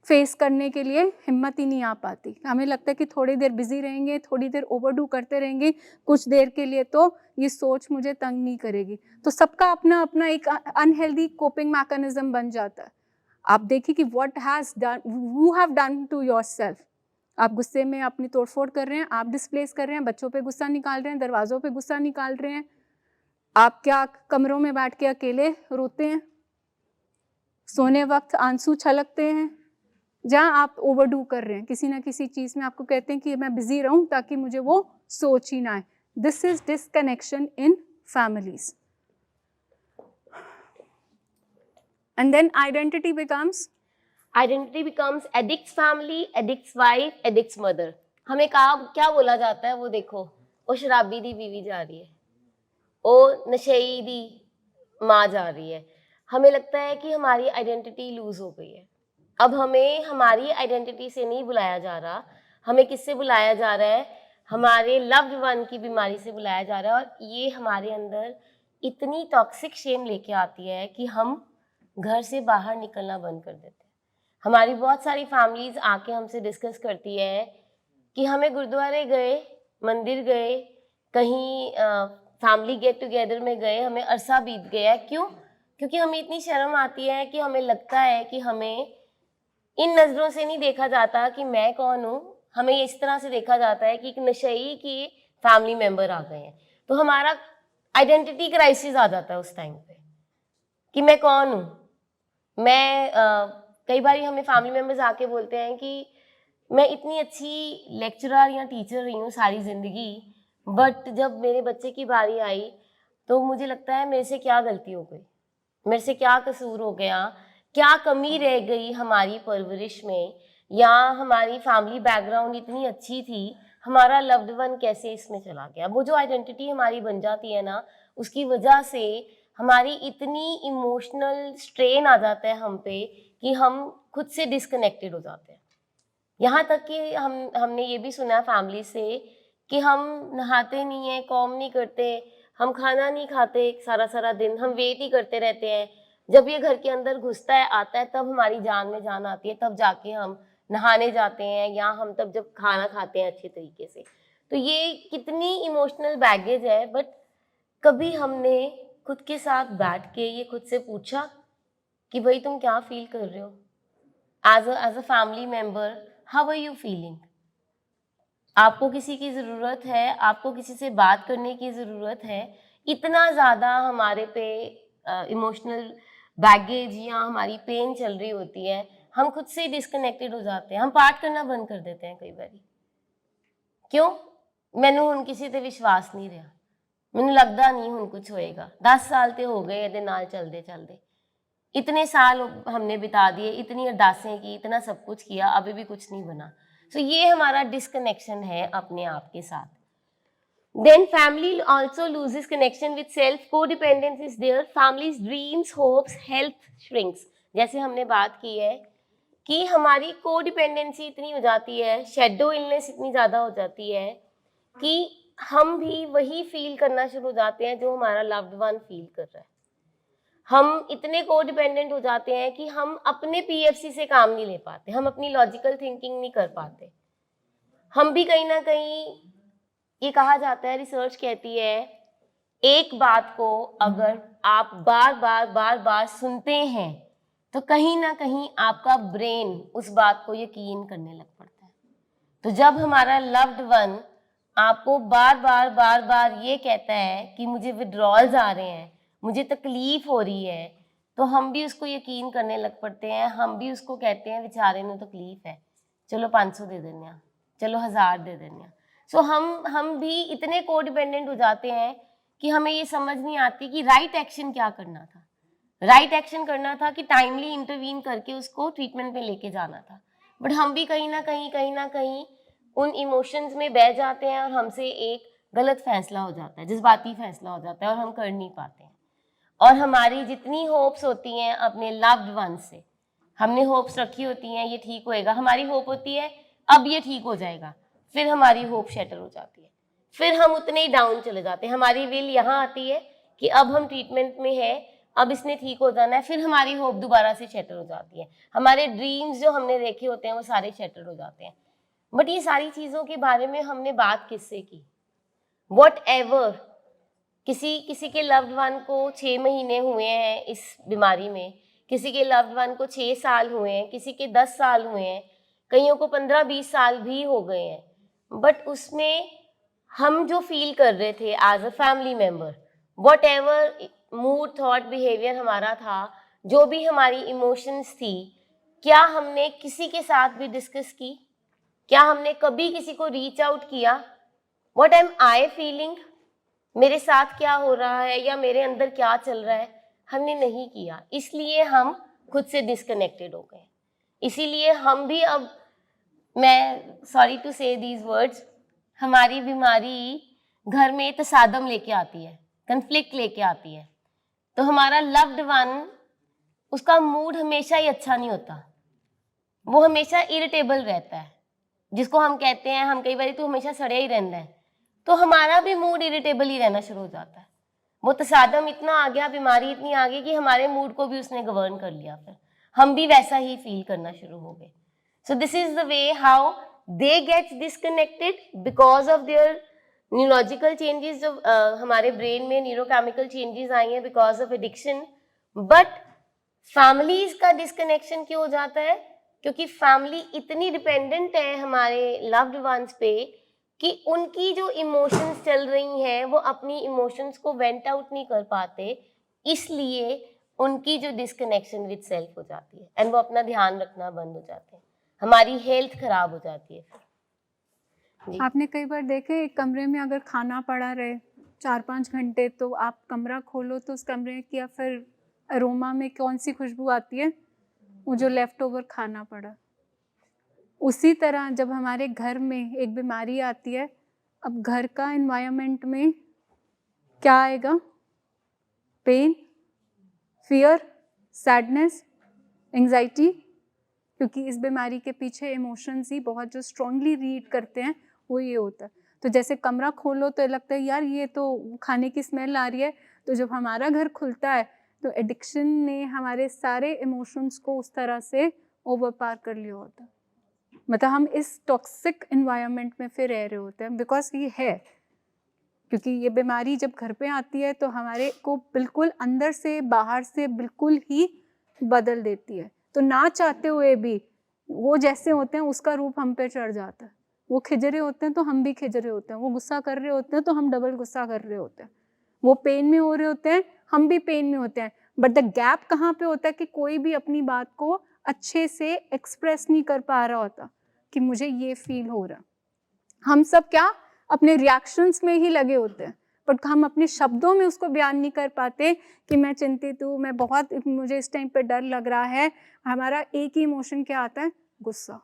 फेस करने के लिए हिम्मत ही नहीं आ पाती। हमें लगता है कि थोड़ी देर बिजी रहेंगे, थोड़ी देर ओवरडू करते रहेंगे, कुछ देर के लिए तो ये सोच मुझे तंग नहीं करेगी। तो सबका अपना अपना एक अनहेल्दी कोपिंग मैकेनिज्म बन जाता है। आप देखिए कि what has done you have done to yourself. आप गुस्से में अपनी तोड़फोड़ कर रहे हैं, आप डिस्प्लेस कर रहे हैं, बच्चों पे गुस्सा निकाल रहे हैं, दरवाज़ों पे गुस्सा निकाल रहे हैं, आप क्या कमरों में बैठ के अकेले रोते हैं, सोने वक्त आंसू छलकते हैं, जहाँ आप ओवरडू कर रहे हैं किसी ना किसी चीज़ में, आपको कहते हैं कि मैं बिजी रहूं ताकि मुझे वो सोच ही ना आए। This is disconnection in families. And then identity becomes addict's family, addict's wife, addict's mother. हमें क्या बोला जाता है, वो देखो, वो शराबी दी बीवी जा रही है, वो नशेई दी माँ जा रही है। हमें लगता है कि हमारी आइडेंटिटी लूज हो गई है। अब हमें हमारी आइडेंटिटी से नहीं बुलाया जा रहा, हमें किससे बुलाया जा रहा है, हमारे लव्ड वन की बीमारी से बुलाया जा रहा है। और ये हमारे अंदर इतनी टॉक्सिक शेम लेके आती है कि हम घर से बाहर निकलना बंद कर देते हैं। हमारी बहुत सारी फैमिलीज आके हमसे डिस्कस करती है कि हमें गुरुद्वारे गए, मंदिर गए, कहीं फैमिली गेट टुगेदर में गए, हमें अरसा बीत गया। क्यों? क्योंकि हमें इतनी शर्म आती है कि हमें लगता है कि हमें इन नज़रों से नहीं देखा जाता कि मैं कौन हूँ, हमें इस तरह से देखा जाता है कि एक नशेई की फैमिली मेम्बर आ गए हैं। तो हमारा आइडेंटिटी क्राइसिस आ जाता है उस टाइम पे कि मैं कौन हूँ। कई बार हमें फैमिली मेम्बर्स आके बोलते हैं कि मैं इतनी अच्छी लेक्चरर या टीचर रही हूँ सारी ज़िंदगी, बट जब मेरे बच्चे की बारी आई तो मुझे लगता है मेरे से क्या गलती हो गई, मेरे से क्या कसूर हो गया, क्या कमी रह गई हमारी परवरिश में, या हमारी फैमिली बैकग्राउंड इतनी अच्छी थी, हमारा लव्ड वन कैसे इसमें चला गया। वो जो आइडेंटिटी हमारी बन जाती है ना, उसकी वजह से हमारी इतनी इमोशनल स्ट्रेन आ जाता है हम पे कि हम खुद से डिस्कनेक्टेड हो जाते हैं। यहाँ तक कि हमने ये भी सुना फैमिली से कि हम नहाते नहीं हैं, कॉम नहीं करते, हम खाना नहीं खाते सारा सारा दिन, हम वेट ही करते रहते हैं। जब ये घर के अंदर घुसता है, आता है, तब हमारी जान में जान आती है, तब जाके हम नहाने जाते हैं, या हम तब जब खाना खाते हैं अच्छे तरीके से। तो ये कितनी इमोशनल बैगेज है। बट कभी हमने खुद के साथ बैठ के ये खुद से पूछा कि भाई तुम क्या फील कर रहे हो as a family member, how are you feeling. आपको किसी की ज़रूरत है, आपको किसी से बात करने की ज़रूरत है। इतना ज़्यादा हमारे पे इमोशनल बैगेज या हमारी पेन चल रही होती है, हम खुद से डिस्कनेक्टेड हो जाते हैं, हम पाठ करना बंद कर देते हैं कई बार। क्यों? मैनू हुण किसी ते विश्वास नहीं रहा, मैनू लगता नहीं हुण कुछ होएगा। 10 साल तो हो गए ये नाल चलते चलते, इतने साल हमने बिता दिए, इतनी अरदासें की, इतना सब कुछ किया, अभी भी कुछ नहीं बना। सो ये हमारा डिस्कनेक्शन है अपने आप के साथ। Then family also loses connection with self. Codependence is there. Family's dreams, hopes, health shrinks. जैसे हमने बात की है कि हमारी कोडिपेंडेंसी इतनी हो जाती है, शेडो इलनेस इतनी ज़्यादा हो जाती है कि हम भी वही फील करना शुरू हो जाते हैं जो हमारा लव्ड वन फील कर रहा है। हम इतने कोडिपेंडेंट हो जाते हैं कि हम अपने पीएफसी से काम नहीं ले पाते, हम अपनी लॉजिकल थिंकिंग नहीं कर पाते। हम भी कहीं ना कहीं, ये कहा जाता है, रिसर्च कहती है, एक बात को अगर आप बार बार सुनते हैं तो कहीं ना कहीं आपका ब्रेन उस बात को यकीन करने लग पड़ता है। तो जब हमारा लव्ड वन आपको बार बार ये कहता है कि मुझे विड्रॉल्स आ रहे हैं, मुझे तकलीफ हो रही है, तो हम भी उसको यकीन करने लग पड़ते हैं। हम भी उसको कहते हैं बेचारे ਨੂੰ तकलीफ है, चलो 500 दे देने हैं, चलो 1000 दे देने हैं। सो हम भी इतने को डिपेंडेंट हो जाते हैं कि हमें ये समझ नहीं आती कि राइट एक्शन क्या करना था। राइट एक्शन करना था कि टाइमली इंटरवीन करके उसको ट्रीटमेंट में लेके जाना था, बट हम भी कहीं ना कहीं उन इमोशंस में बह जाते हैं और हमसे एक गलत फैसला हो जाता है, जज्बाती फैसला हो जाता है और हम कर नहीं पाते हैं। और हमारी जितनी होप्स होती हैं अपने लव्ड वन से, हमने होप्स रखी होती हैं ये ठीक होएगा, हमारी होप होती है अब ये ठीक हो जाएगा, फिर हमारी होप शैटर हो जाती है, फिर हम उतने ही डाउन चले जाते हैं। हमारी विल यहाँ आती है कि अब हम ट्रीटमेंट में है, अब इसने ठीक हो जाना है, फिर हमारी होप दोबारा से शैटर हो जाती है। हमारे ड्रीम्स जो हमने देखे होते हैं वो सारे शैटर हो जाते हैं। बट ये सारी चीज़ों के बारे में हमने बात किससे की? वॉट एवर, किसी के लव्ड वन को 6 महीने हुए हैं इस बीमारी में, किसी के लव्ड वन को 6 साल हुए हैं, किसी के 10 साल हुए हैं, कईयों को 15-20 साल भी हो गए हैं, बट उसमें हम जो फील कर रहे थे as a family member, whatever mood, thought, behaviour हमारा था, जो भी हमारी इमोशंस थी, क्या हमने किसी के साथ भी डिस्कस की? क्या हमने कभी किसी को रीच आउट किया? व्हाट एम आई फीलिंग, मेरे साथ क्या हो रहा है या मेरे अंदर क्या चल रहा है? हमने नहीं किया, इसलिए हम खुद से डिस्कनेक्टेड हो गए। इसीलिए हम भी अब, मैं सॉरी टू से दीज वर्ड्स, हमारी बीमारी घर में तसादम लेके आती है, कन्फ्लिक्ट लेके आती है। तो हमारा लव्ड वन, उसका मूड हमेशा ही अच्छा नहीं होता, वो हमेशा इरिटेबल रहता है, जिसको हम कहते हैं, हम कई बार तो हमेशा सड़े ही रहता है, तो हमारा भी मूड इरिटेबल ही रहना शुरू हो जाता है। वो तसादम इतना आ गया, बीमारी इतनी आ गई कि हमारे मूड को भी उसने गवर्न कर लिया, फिर हम भी वैसा ही फील करना शुरू हो गए। सो this is the way how they get disconnected because of their neurological changes, जो हमारे ब्रेन में न्यूरोकेमिकल चेंजेस आई हैं because of addiction. But families का डिस्कनेक्शन क्यों हो जाता है? क्योंकि फैमिली इतनी डिपेंडेंट है हमारे लव्ड वंस पे कि उनकी जो इमोशंस चल रही हैं वो अपनी इमोशंस को वेंट आउट नहीं कर पाते, इसलिए उनकी जो डिस्कनेक्शन विद सेल्फ हो जाती है एंड वो अपना ध्यान रखना बंद हो जाते हैं, हमारी हेल्थ खराब हो जाती है। आपने कई बार देखे, एक कमरे में अगर खाना पड़ा रहे 4-5 घंटे, तो आप कमरा खोलो तो उस कमरे की या फिर अरोमा में कौन सी खुशबू आती है? वो जो लेफ्ट ओवर खाना पड़ा। उसी तरह जब हमारे घर में एक बीमारी आती है, अब घर का एनवायरनमेंट में क्या आएगा? पेन, फियर, सैडनेस, एंजाइटी, क्योंकि इस बीमारी के पीछे इमोशंस ही बहुत जो स्ट्रांगली रीड करते हैं वो ये होता है। तो जैसे कमरा खोलो तो लगता है यार ये तो खाने की स्मेल आ रही है, तो जब हमारा घर खुलता है तो एडिक्शन ने हमारे सारे इमोशंस को उस तरह से ओवरपावर कर लिया होता है। मतलब हम इस टॉक्सिक एनवायरनमेंट में फिर रह रहे होते हैं, बिकॉज ये है, क्योंकि ये बीमारी जब घर पे आती है तो हमारे को बिल्कुल अंदर से बाहर से बिल्कुल ही बदल देती है। तो ना चाहते हुए भी वो जैसे होते हैं उसका रूप हम पे चढ़ जाता है। वो खिजरे होते हैं तो हम भी खिजरे होते हैं, वो गुस्सा कर रहे होते हैं तो हम डबल गुस्सा कर रहे होते हैं, वो पेन में हो रहे होते हैं हम भी पेन में होते हैं। बट द गैप कहाँ पे होता है कि कोई भी अपनी बात को अच्छे से एक्सप्रेस नहीं कर पा रहा होता कि मुझे ये फील हो रहा। हम सब क्या अपने रिएक्शंस में ही लगे होते हैं, बट हम अपने शब्दों में उसको बयान नहीं कर पाते कि मैं चिंतित हूँ, मैं बहुत, मुझे इस टाइम पे डर लग रहा है। हमारा एक ही इमोशन क्या आता है? गुस्सा।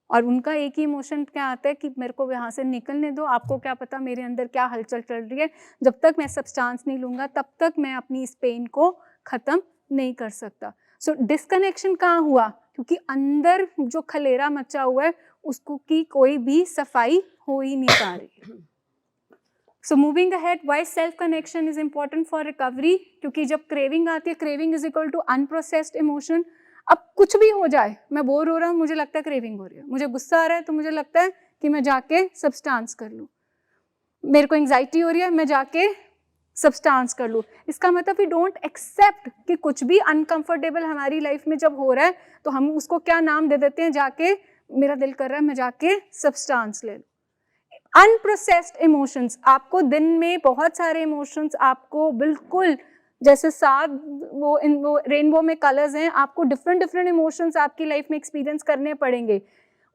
और उनका एक ही इमोशन क्या आता है कि मेरे को यहाँ से निकलने दो, आपको क्या पता मेरे अंदर क्या हलचल चल रही है, जब तक मैं सब्सटेंस नहीं लूँगा तब तक मैं अपनी इस पेन को ख़त्म नहीं कर सकता। सो डिस्कनेक्शन कहाँ हुआ? क्योंकि अंदर जो खलेरा मचा हुआ है उसको की कोई भी सफाई हो ही नहीं पा रही। So moving ahead, why self connection is important for recovery? क्योंकि जब क्रेविंग आती है, craving is equal to unprocessed emotion. अब कुछ भी हो जाए, मैं बोर हो रहा हूँ, मुझे लगता है क्रेविंग हो रही है, मुझे गुस्सा आ रहा है तो मुझे लगता है कि मैं जाके सब्सटेंस कर लूँ, मेरे को एंग्जाइटी हो रही है, मैं जाके सब्सटेंस कर लूँ। इसका मतलब वी डोंट एक्सेप्ट कि कुछ भी अनकंफर्टेबल हमारी लाइफ में जब हो रहा है तो हम उसको क्या नाम दे देते हैं, जाके मेरा दिल कर रहा है मैं जाके सब्सटेंस ले लूँ। अनप्रोसेस्ड इमोशंस, आपको दिन में बहुत सारे इमोशंस, आपको बिल्कुल जैसे सात वो रेनबो में कलर्स हैं, आपको डिफरेंट डिफरेंट इमोशंस आपकी लाइफ में एक्सपीरियंस करने पड़ेंगे।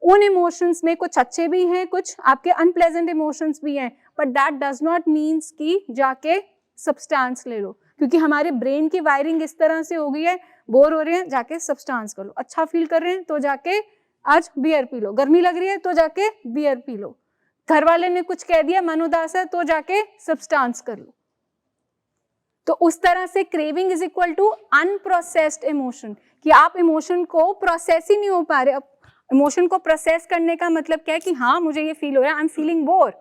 उन इमोशंस में कुछ अच्छे भी हैं, कुछ आपके अनप्लेजेंट इमोशंस भी हैं, but that does not means कि जाके सब्सटेंस ले लो, क्योंकि हमारे ब्रेन की वायरिंग इस तरह से हो गई है, बोर हो रहे हैं जाके सब्सटेंस कर लो, अच्छा फील कर रहे हैं तो जाके आज बियर पी लो, गर्मी लग रही है तो जाके बियर पी लो, घर वाले ने कुछ कह दिया, मन उदास है तो जाके सब्सटेंस कर लो। तो उस तरह से craving is equal to unprocessed emotion, कि आप इमोशन को प्रोसेस ही नहीं हो पा रहे। अब इमोशन को प्रोसेस करने का मतलब क्या है कि हाँ मुझे ये फील हो रहा है, I am feeling bore,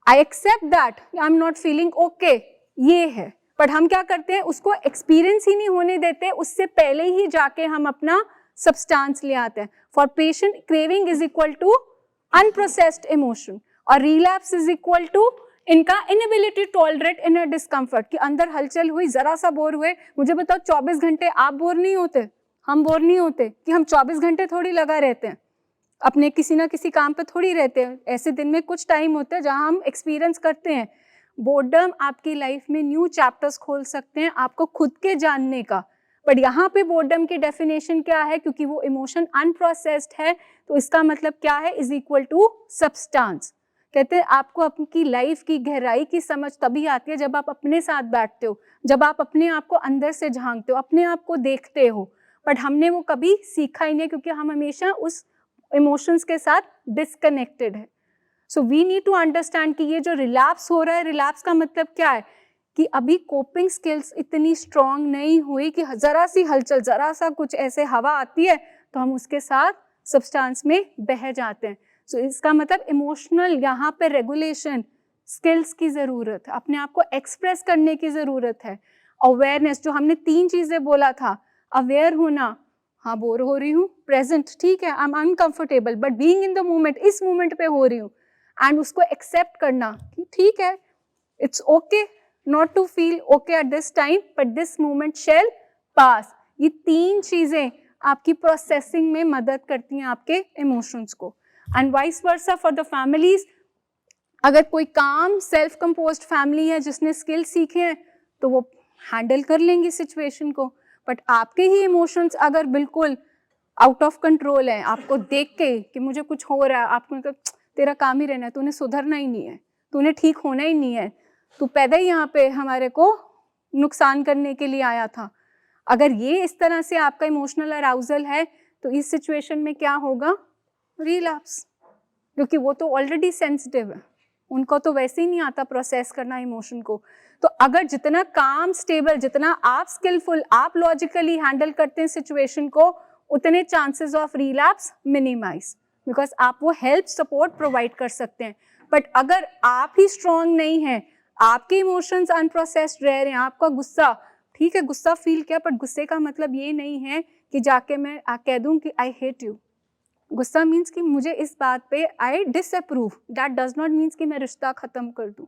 I accept that, I am not feeling okay, ये है, बट हम क्या करते हैं, उसको एक्सपीरियंस ही नहीं होने देते, उससे पहले ही जाके हम अपना सब्सटेंस ले आते हैं। For patient craving is equal to unprocessed emotion, और रिलैप्स इज इक्वल टू इनका इनएबिलिटी टॉलरेट इनर डिस्कम्फर्ट, कि अंदर हलचल हुई, जरा सा बोर हुए। मुझे बताओ 24 घंटे आप बोर नहीं होते, हम बोर नहीं होते, कि हम 24 घंटे थोड़ी लगा रहते हैं अपने किसी ना किसी काम पे थोड़ी रहते हैं। ऐसे दिन में कुछ टाइम होता है जहां हम एक्सपीरियंस करते हैं बोर्डम। आपकी लाइफ में न्यू चैप्टर्स खोल सकते हैं आपको खुद के जानने का, बट यहाँ पे बोर्डम की डेफिनेशन क्या है, क्योंकि वो इमोशन अनप्रोसेस्ड है, तो इसका मतलब क्या है, इज इक्वल टू सब्सटेंस। कहते हैं आपको आपकी लाइफ की गहराई की समझ तभी आती है जब आप अपने साथ बैठते हो, जब आप अपने आप को अंदर से झांकते हो, अपने आप को देखते हो, बट हमने वो कभी सीखा ही नहीं, क्योंकि हम हमेशा उस इमोशंस के साथ डिस्कनेक्टेड है। So we need to understand कि ये जो रिलैप्स हो रहा है, रिलैप्स का मतलब क्या है, कि अभी कोपिंग स्किल्स इतनी स्ट्रांग नहीं हुई कि जरा सी हलचल, जरा सा कुछ ऐसे हवा आती है तो हम उसके साथ सब्सटेंस में बह जाते हैं। सो इसका मतलब इमोशनल यहाँ पे रेगुलेशन स्किल्स की ज़रूरत है, अपने आप को एक्सप्रेस करने की ज़रूरत है। अवेयरनेस, जो हमने 3 चीज़ें बोला था, अवेयर होना, हाँ बोर हो रही हूँ, प्रेजेंट, ठीक है, I M uncomfortable, but being in the moment, इस मोमेंट पे हो रही हूँ, एंड उसको एक्सेप्ट करना कि ठीक है, it's okay not to feel okay at this time, but this moment shall pass. ये 3 चीजें आपकी प्रोसेसिंग में मदद करती हैं आपके इमोशंस को। And vice versa for the families, अगर कोई काम सेल्फ कंपोज्ड फैमिली है जिसने स्किल सीखे हैं तो वो हैंडल कर लेंगी सिचुएशन को, बट आपके ही इमोशंस अगर बिल्कुल आउट ऑफ कंट्रोल है, आपको देख के कि मुझे कुछ हो रहा है, आपको तेरा काम ही रहना है, तूने सुधरना ही नहीं है, तूने ठीक होना ही नहीं है, तू पैदा ही यहाँ पे हमारे को नुकसान करने के लिए आया था। अगर ये इस तरह से आपका इमोशनल अराउजल है तो इस सिचुएशन में क्या होगा, रिलैप्स, क्योंकि वो तो ऑलरेडी सेंसिटिव है, उनको तो वैसे ही नहीं आता प्रोसेस करना इमोशन को। तो अगर जितना काम स्टेबल, जितना आप स्किलफुल, आप लॉजिकली हैंडल करते हैं सिचुएशन को, उतने chances of relapse minimize, because आप वो हेल्प सपोर्ट प्रोवाइड कर सकते हैं। बट अगर आप ही स्ट्रांग नहीं हैं, आपके इमोशंस अनप्रोसेस्ड रह रहे हैं, आपका गुस्सा, ठीक है गुस्सा फील किया, बट गुस्से का मतलब ये नहीं है कि जाके मैं कह दूं कि आई हेट यू। गुस्सा मीन्स कि मुझे इस बात पे I disapprove, that does not means कि मैं रिश्ता खत्म कर दूं।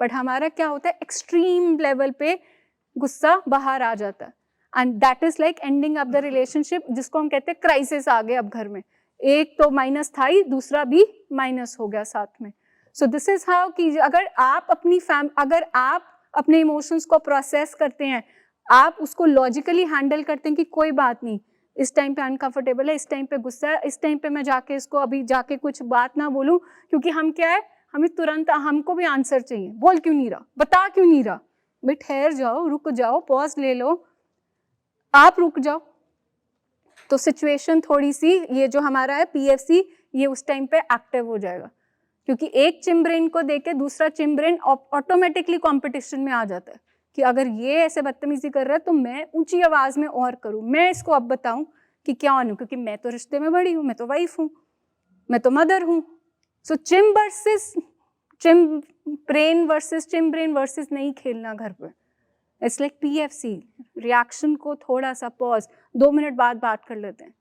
बट हमारा क्या होता है, एक्सट्रीम लेवल पे गुस्सा बाहर आ जाता है, and that is like ending up the relationship, जिसको हम कहते हैं क्राइसिस आ गए अब घर में, एक तो माइनस था ही, दूसरा भी माइनस हो गया साथ में। सो दिस इज हाउ कि अगर आप अपने इमोशंस को प्रोसेस करते हैं, आप उसको लॉजिकली हैंडल करते हैं कि कोई बात नहीं, इस टाइम पे अनकंफर्टेबल है, इस टाइम पे गुस्सा है, इस टाइम पे मैं जाके इसको अभी जाके कुछ बात ना बोलूं, क्योंकि हम क्या है, हमें तुरंत, हमको भी आंसर चाहिए, बोल क्यों नहीं रहा, बता क्यों नहीं रहा, भाई ठहर जाओ, रुक जाओ, पॉज ले लो, आप रुक जाओ। तो सिचुएशन थोड़ी सी, ये जो हमारा है पीएफसी, ये उस टाइम पे एक्टिव हो जाएगा, क्योंकि एक चिम्ब्रेन को देके दूसरा चिम्ब्रेन ऑटोमेटिकली कंपटीशन में आ जाता है कि अगर ये ऐसे बदतमीजी कर रहा है तो मैं ऊंची आवाज में और करूं, मैं इसको अब बताऊं कि क्या हूं, क्योंकि मैं तो रिश्ते में बड़ी हूं, मैं तो वाइफ हूं, मैं तो मदर हूं। सो चिम्ब्रेन वर्सेस चिम्ब्रेन वर्सेस नहीं खेलना घर पे, इट्स लाइक PFC, रिएक्शन को थोड़ा सा पॉज, 2 मिनट बाद बात कर लेते हैं.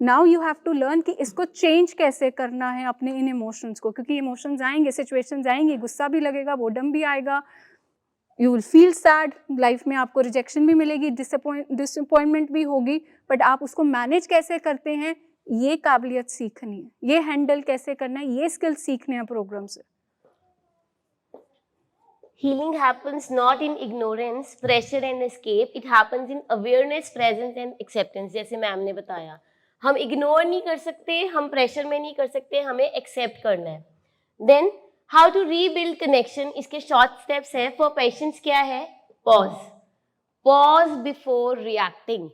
Now you have to learn कि इसको चेंज कैसे करना है अपने इन इमोशंस को, क्योंकि इमोशंस आएंगे, सिचुएशंस आएंगी, गुस्सा भी लगेगा, बोर्डम भी आएगा, you will feel sad, life में आपको रिजेक्शन भी मिलेगी, डिसअपॉइंटमेंट भी होगी, बट आप उसको मैनेज कैसे करते हैं, ये काबिलियत सीखनी है, ये हैंडल कैसे करना है, ये स्किल सीखने हैं प्रोग्राम से. Healing happens not in ignorance, pressure and escape. It happens in awareness, presence and acceptance. जैसे मैम ने बताया, हम इग्नोर नहीं कर सकते, हम प्रेशर में नहीं कर सकते, हमें एक्सेप्ट करना है. Then how to rebuild connection, इसके शॉर्ट स्टेप्स है. फॉर पेशेंस क्या है? पॉज. Pause before reacting.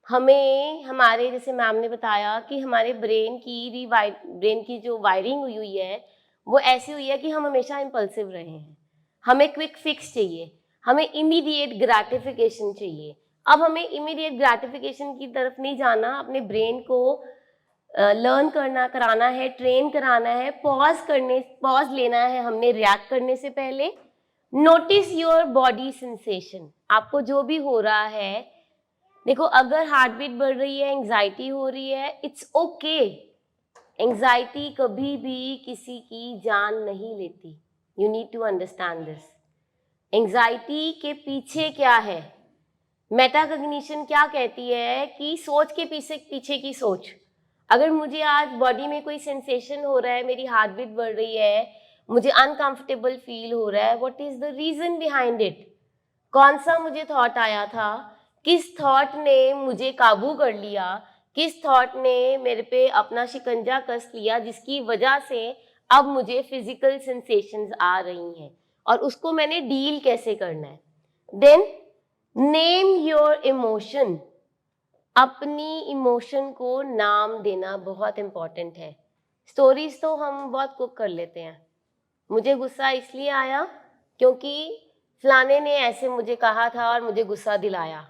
हमें हमारे, जैसे मैम ने बताया कि हमारे ब्रेन की जो वायरिंग हुई है वो ऐसी हुई है कि हम हमेशा इम्पल्सिव रहे हैं. हमें क्विक फिक्स चाहिए, हमें इमीडिएट ग्रैटिफिकेशन चाहिए. अब हमें इमीडिएट ग्रैटिफिकेशन की तरफ नहीं जाना, अपने ब्रेन को लर्न कराना है, ट्रेन कराना है, पॉज लेना है हमने रिएक्ट करने से पहले. Notice your body sensation. आपको जो भी हो रहा है, देखो अगर हार्ट बीट बढ़ रही है, एंग्जाइटी हो रही है, इट्स ओके. एंग्जाइटी कभी भी किसी की जान नहीं लेती. You need to understand this. Anxiety के पीछे क्या है? मेटाकॉग्निशन क्या कहती है कि सोच के पीछे की सोच. अगर मुझे आज बॉडी में कोई सेंसेशन हो रहा है, मेरी हार्ट बीट बढ़ रही है, मुझे अनकंफर्टेबल फील हो रहा है, what is the reason behind it? कौन सा मुझे थॉट आया था, किस थॉट ने मुझे काबू कर लिया, किस थॉट ने मेरे पे अपना शिकंजा कस लिया, जिसकी वजह से अब मुझे फिजिकल सेंसेशंस आ रही हैं, और उसको मैंने डील कैसे करना है. Then name your emotion. अपनी इमोशन को नाम देना बहुत इंपॉर्टेंट है. स्टोरीज तो हम बहुत कुक कर लेते हैं. मुझे गुस्सा इसलिए आया क्योंकि फलाने ने ऐसे मुझे कहा था और मुझे गुस्सा दिलाया.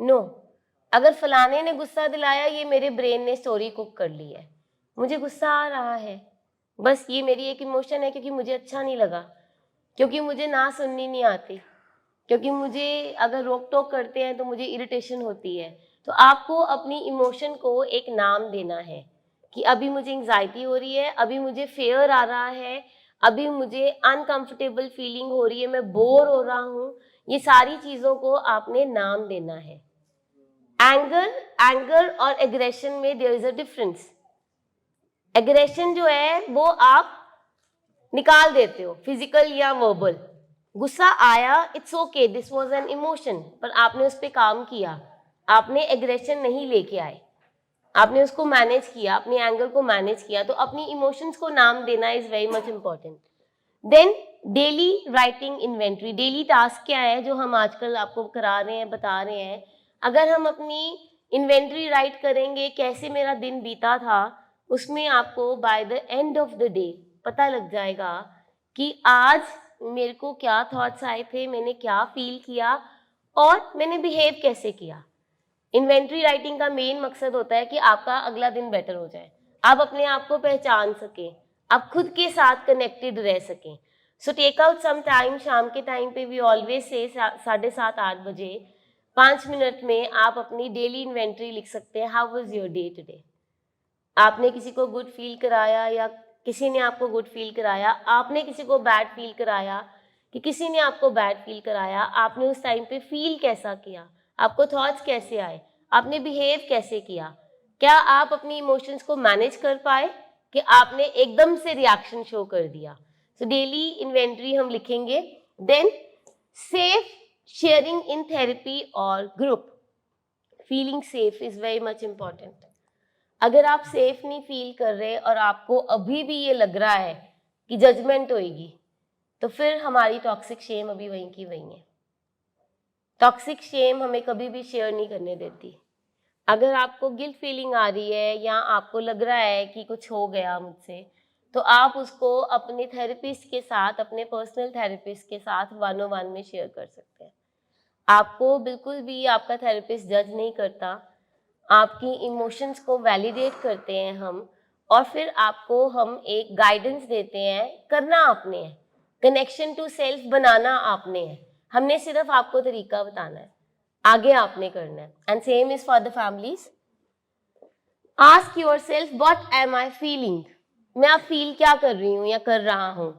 नो, अगर फलाने ने गुस्सा दिलाया, ये मेरे ब्रेन ने स्टोरी कुक कर ली है. मुझे गुस्सा आ रहा है, बस ये मेरी एक इमोशन है, क्योंकि मुझे अच्छा नहीं लगा, क्योंकि मुझे ना सुननी नहीं आती, क्योंकि मुझे अगर रोक टोक करते हैं तो मुझे इरिटेशन होती है. तो आपको अपनी इमोशन को एक नाम देना है कि अभी मुझे एंग्जाइटी हो रही है, अभी मुझे फेयर आ रहा है, अभी मुझे अनकंफर्टेबल फीलिंग हो रही है, मैं बोर हो रहा हूँ. ये सारी चीज़ों को आपने नाम देना है. एंगर और एग्रेशन में there is a difference. Aggression जो है वो आप निकाल देते हो, फिजिकल या वर्बल. गुस्सा आया, it's okay, this was an emotion, पर आपने उस पर काम किया, आपने एग्रेशन नहीं लेके आए, आपने उसको मैनेज किया, अपनी एंगर को मैनेज किया. तो अपनी इमोशंस को नाम देना is very much important. Then daily writing inventory. Daily task क्या है जो हम आजकल आपको करा रहे हैं, बता रहे हैं. अगर हम अपनी इन्वेंट्री राइट करेंगे, कैसे मेरा दिन बीता था, उसमें आपको by the end of the day पता लग जाएगा कि आज मेरे को क्या थॉट्स आए थे, मैंने क्या फील किया और मैंने बिहेव कैसे किया. इन्वेंट्री राइटिंग का मेन मकसद होता है कि आपका अगला दिन बेटर हो जाए, आप अपने आप को पहचान सकें, आप खुद के साथ कनेक्टेड रह सकें. So take out some time. शाम के टाइम पे वी ऑलवेज से 7:30-8 बजे 5 मिनट में आप अपनी डेली इन्वेंट्री लिख सकते हैं. How was your day today? आपने किसी को गुड फील कराया या किसी ने आपको गुड फील कराया, आपने किसी को बैड फील कराया कि किसी ने आपको बैड फील कराया, आपने उस टाइम पे फील कैसा किया, आपको थॉट्स कैसे आए, आपने बिहेव कैसे किया, क्या आप अपनी इमोशंस को मैनेज कर पाए कि आपने एकदम से रिएक्शन शो कर दिया. सो डेली इन्वेंट्री हम लिखेंगे. Then safe sharing in therapy और group. Feeling safe is very much important. अगर आप सेफ नहीं फील कर रहे और आपको अभी भी ये लग रहा है कि जजमेंट होएगी, तो फिर हमारी टॉक्सिक शेम अभी वहीं की वहीं है. टॉक्सिक शेम हमें कभी भी शेयर नहीं करने देती. अगर आपको गिल्ट फीलिंग आ रही है या आपको लग रहा है कि कुछ हो गया मुझसे, तो आप उसको अपने थेरेपिस्ट के साथ, अपने पर्सनल थेरेपिस्ट के साथ 1-on-1 में शेयर कर सकते हैं. आपको बिल्कुल भी आपका थेरेपिस्ट जज नहीं करता. आपकी इमोशंस को वैलिडेट करते हैं हम, और फिर आपको हम एक गाइडेंस देते हैं. करना आपने है, कनेक्शन टू सेल्फ बनाना आपने है. हमने सिर्फ आपको तरीका बताना है, आगे आपने करना है। And same is for the families. Ask yourself what am I feeling, मैं अब फील क्या कर रही हूँ या कर रहा हूँ।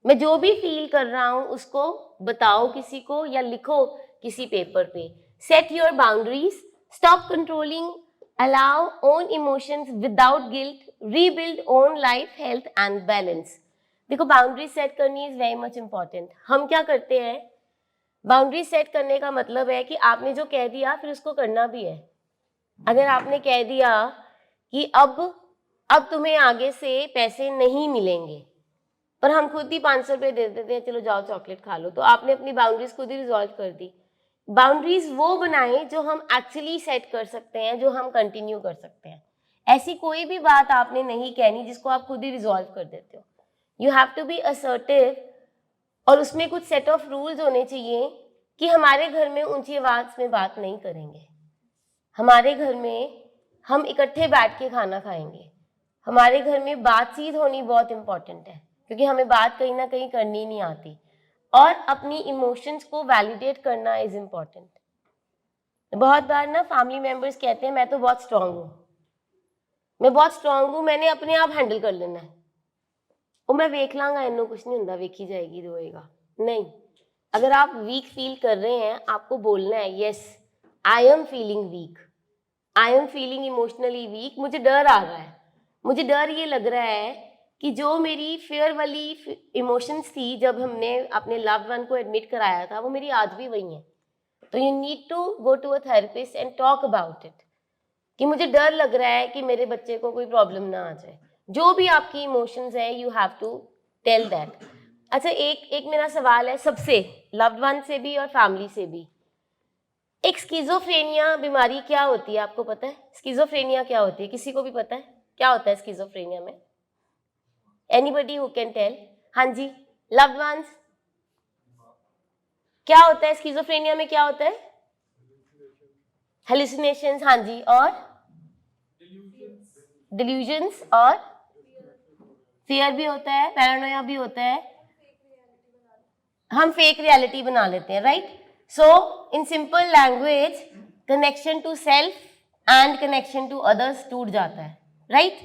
मैं जो भी फील कर रहा हूँ उसको बताओ किसी को या लिखो किसी पेपर पे। Set your boundaries, stop controlling, allow own emotions without guilt, rebuild own life health and balance. देखो, बाउंड्री सेट करनी इज वेरी मच इंपॉर्टेंट। हम क्या करते हैं, बाउंड्री सेट करने का मतलब है कि आपने जो कह दिया फिर उसको करना भी है। अगर आपने कह दिया कि अब तुम्हें आगे से पैसे नहीं मिलेंगे, पर हम खुद ही 500 रुपये दे देते हैं, चलो जाओ चॉकलेट खा लो, तो आपने अपनी बाउंड्रीज खुद ही रिजॉल्व कर दी। बाउंड्रीज वो बनाएं जो हम एक्चुअली सेट कर सकते हैं, जो हम कंटिन्यू कर सकते हैं। ऐसी कोई भी बात आपने नहीं कहनी जिसको आप खुद ही रिजॉल्व कर देते हो। You have to be assertive, और उसमें कुछ सेट ऑफ रूल्स होने चाहिए कि हमारे घर में ऊंची आवाज में बात नहीं करेंगे, हमारे घर में हम इकट्ठे बैठ के खाना खाएंगे, हमारे घर में बातचीत होनी बहुत इंपॉर्टेंट है, क्योंकि हमें बात कहीं ना कहीं करनी नहीं आती, और अपनी इमोशंस को वैलिडेट करना इज इम्पॉर्टेंट। बहुत बार ना फैमिली मेंबर्स कहते हैं मैं तो बहुत स्ट्रांग हूँ, मैं बहुत स्ट्रांग हूँ, मैंने अपने आप हैंडल कर लेना है, और मैं वेख लांगा, इन्हों कुछ नहीं होता, वेखी जाएगी, रोएगा नहीं। अगर आप वीक फील कर रहे हैं, आपको बोलना है yes I am feeling weak, I am feeling emotionally weak, मुझे डर आ रहा है, मुझे डर ये लग रहा है कि जो मेरी फेयर वाली इमोशंस थी जब हमने अपने लव्ड वन को एडमिट कराया था, वो मेरी आज भी वही है। तो you need to go to a therapist and talk about it, कि मुझे डर लग रहा है कि मेरे बच्चे को कोई प्रॉब्लम ना आ जाए। जो भी आपकी इमोशंस है, you have to tell that. अच्छा, एक मेरा सवाल है सबसे, लव्ड वन से भी और फैमिली से भी, एक स्किज़ोफ्रेनिया बीमारी क्या होती है, आपको पता है? स्किज़ोफ्रेनिया क्या होती है, किसी को भी पता है क्या होता है स्किज़ोफ्रेनिया में? Anybody who can tell? हाँ जी, लव्ड वंस, क्या होता है स्किज़ोफ्रेनिया में, क्या होता है? हेलुसिनेशंस, हाँ जी, और डिल्यूजन्स, और फियर भी होता है, पैरानोया भी होता है, हम फेक रियलिटी बना लेते हैं, right? So in simple language, connection to self and connection to others टूट जाता है, राइट?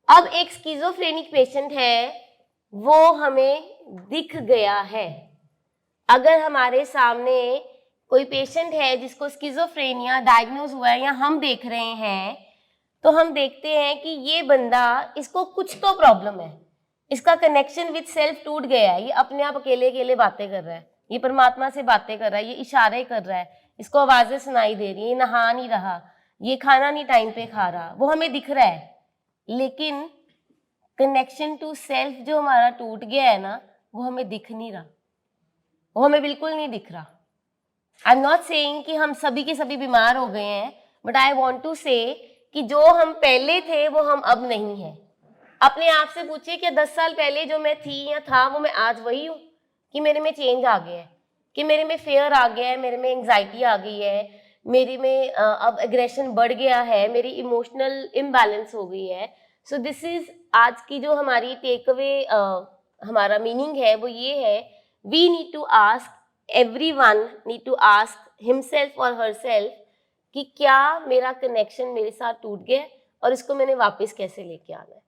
अब एक स्किज़ोफ्रेनिक पेशेंट है, वो हमें दिख गया है। अगर हमारे सामने कोई पेशेंट है जिसको स्किज़ोफ्रेनिया डायग्नोज हुआ है या हम देख रहे हैं, तो हम देखते हैं कि ये बंदा, इसको कुछ तो प्रॉब्लम है, इसका कनेक्शन विद सेल्फ टूट गया है, ये अपने आप अकेले अकेले बातें कर रहा है, ये परमात्मा से बातें कर रहा है, ये इशारे कर रहा है, इसको आवाजें सुनाई दे रही है, ये नहा नहीं रहा, ये खाना नहीं टाइम पे खा रहा, वो हमें दिख रहा है। लेकिन कनेक्शन टू सेल्फ जो हमारा टूट गया है ना, वो हमें दिख नहीं रहा, वो हमें बिल्कुल नहीं दिख रहा। आई एम नॉट सेइंग कि हम सभी के सभी बीमार हो गए हैं, बट आई वॉन्ट टू से कि जो हम पहले थे वो हम अब नहीं है। अपने आप से पूछिए कि 10 साल पहले जो मैं थी या था, वो मैं आज वही हूँ, कि मेरे में चेंज आ गया है, कि मेरे में फेयर आ गया है, मेरे में एंग्जाइटी आ गई है, मेरे में अब एग्रेशन बढ़ गया है, मेरी इमोशनल इम्बैलेंस हो गई है। सो दिस इज आज की जो हमारी टेक अवे, हमारा मीनिंग है वो ये है, we need to ask, everyone need to ask himself or herself कि क्या मेरा कनेक्शन मेरे साथ टूट गया और इसको मैंने वापस कैसे लेके आना है।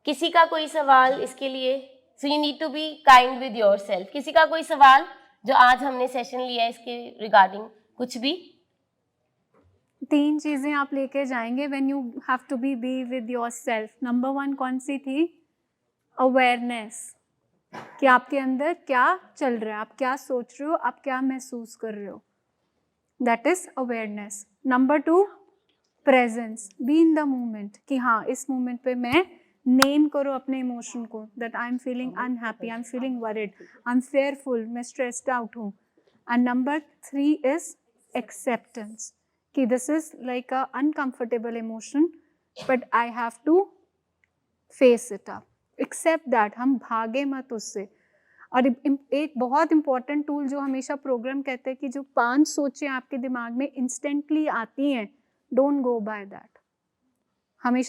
किसी का कोई सवाल इसके लिए? So you need to be kind with yourself. किसी का कोई सवाल जो आज हमने सेशन लिया है इसके रिगार्डिंग, कुछ भी? 3 चीज़ें आप लेके जाएंगे when you have to be with yourself. Number 1 कौन सी थी? अवेयरनेस, कि आपके अंदर क्या चल रहा है, आप क्या सोच रहे हो, आप क्या महसूस कर रहे हो, that is awareness. Number 2 presence, be in the moment, कि हाँ इस मोमेंट पे मैं नेम करो अपने इमोशन को, that I am feeling unhappy, I am feeling worried, I am fearful, मैं स्ट्रेस्ड आउट हूँ। एंड नंबर 3 इज एक्सेप्टेंस, कि this is like a uncomfortable emotion but I have to face it up, accept that, हम भागे मत उससे। और एक बहुत इंपॉर्टेंट टूल जो हमेशा प्रोग्राम कहते हैं कि जो 5 सोचें आपके दिमाग में इंस्टेंटली आती हैं, डोंट गो बाय दैट। हमेशा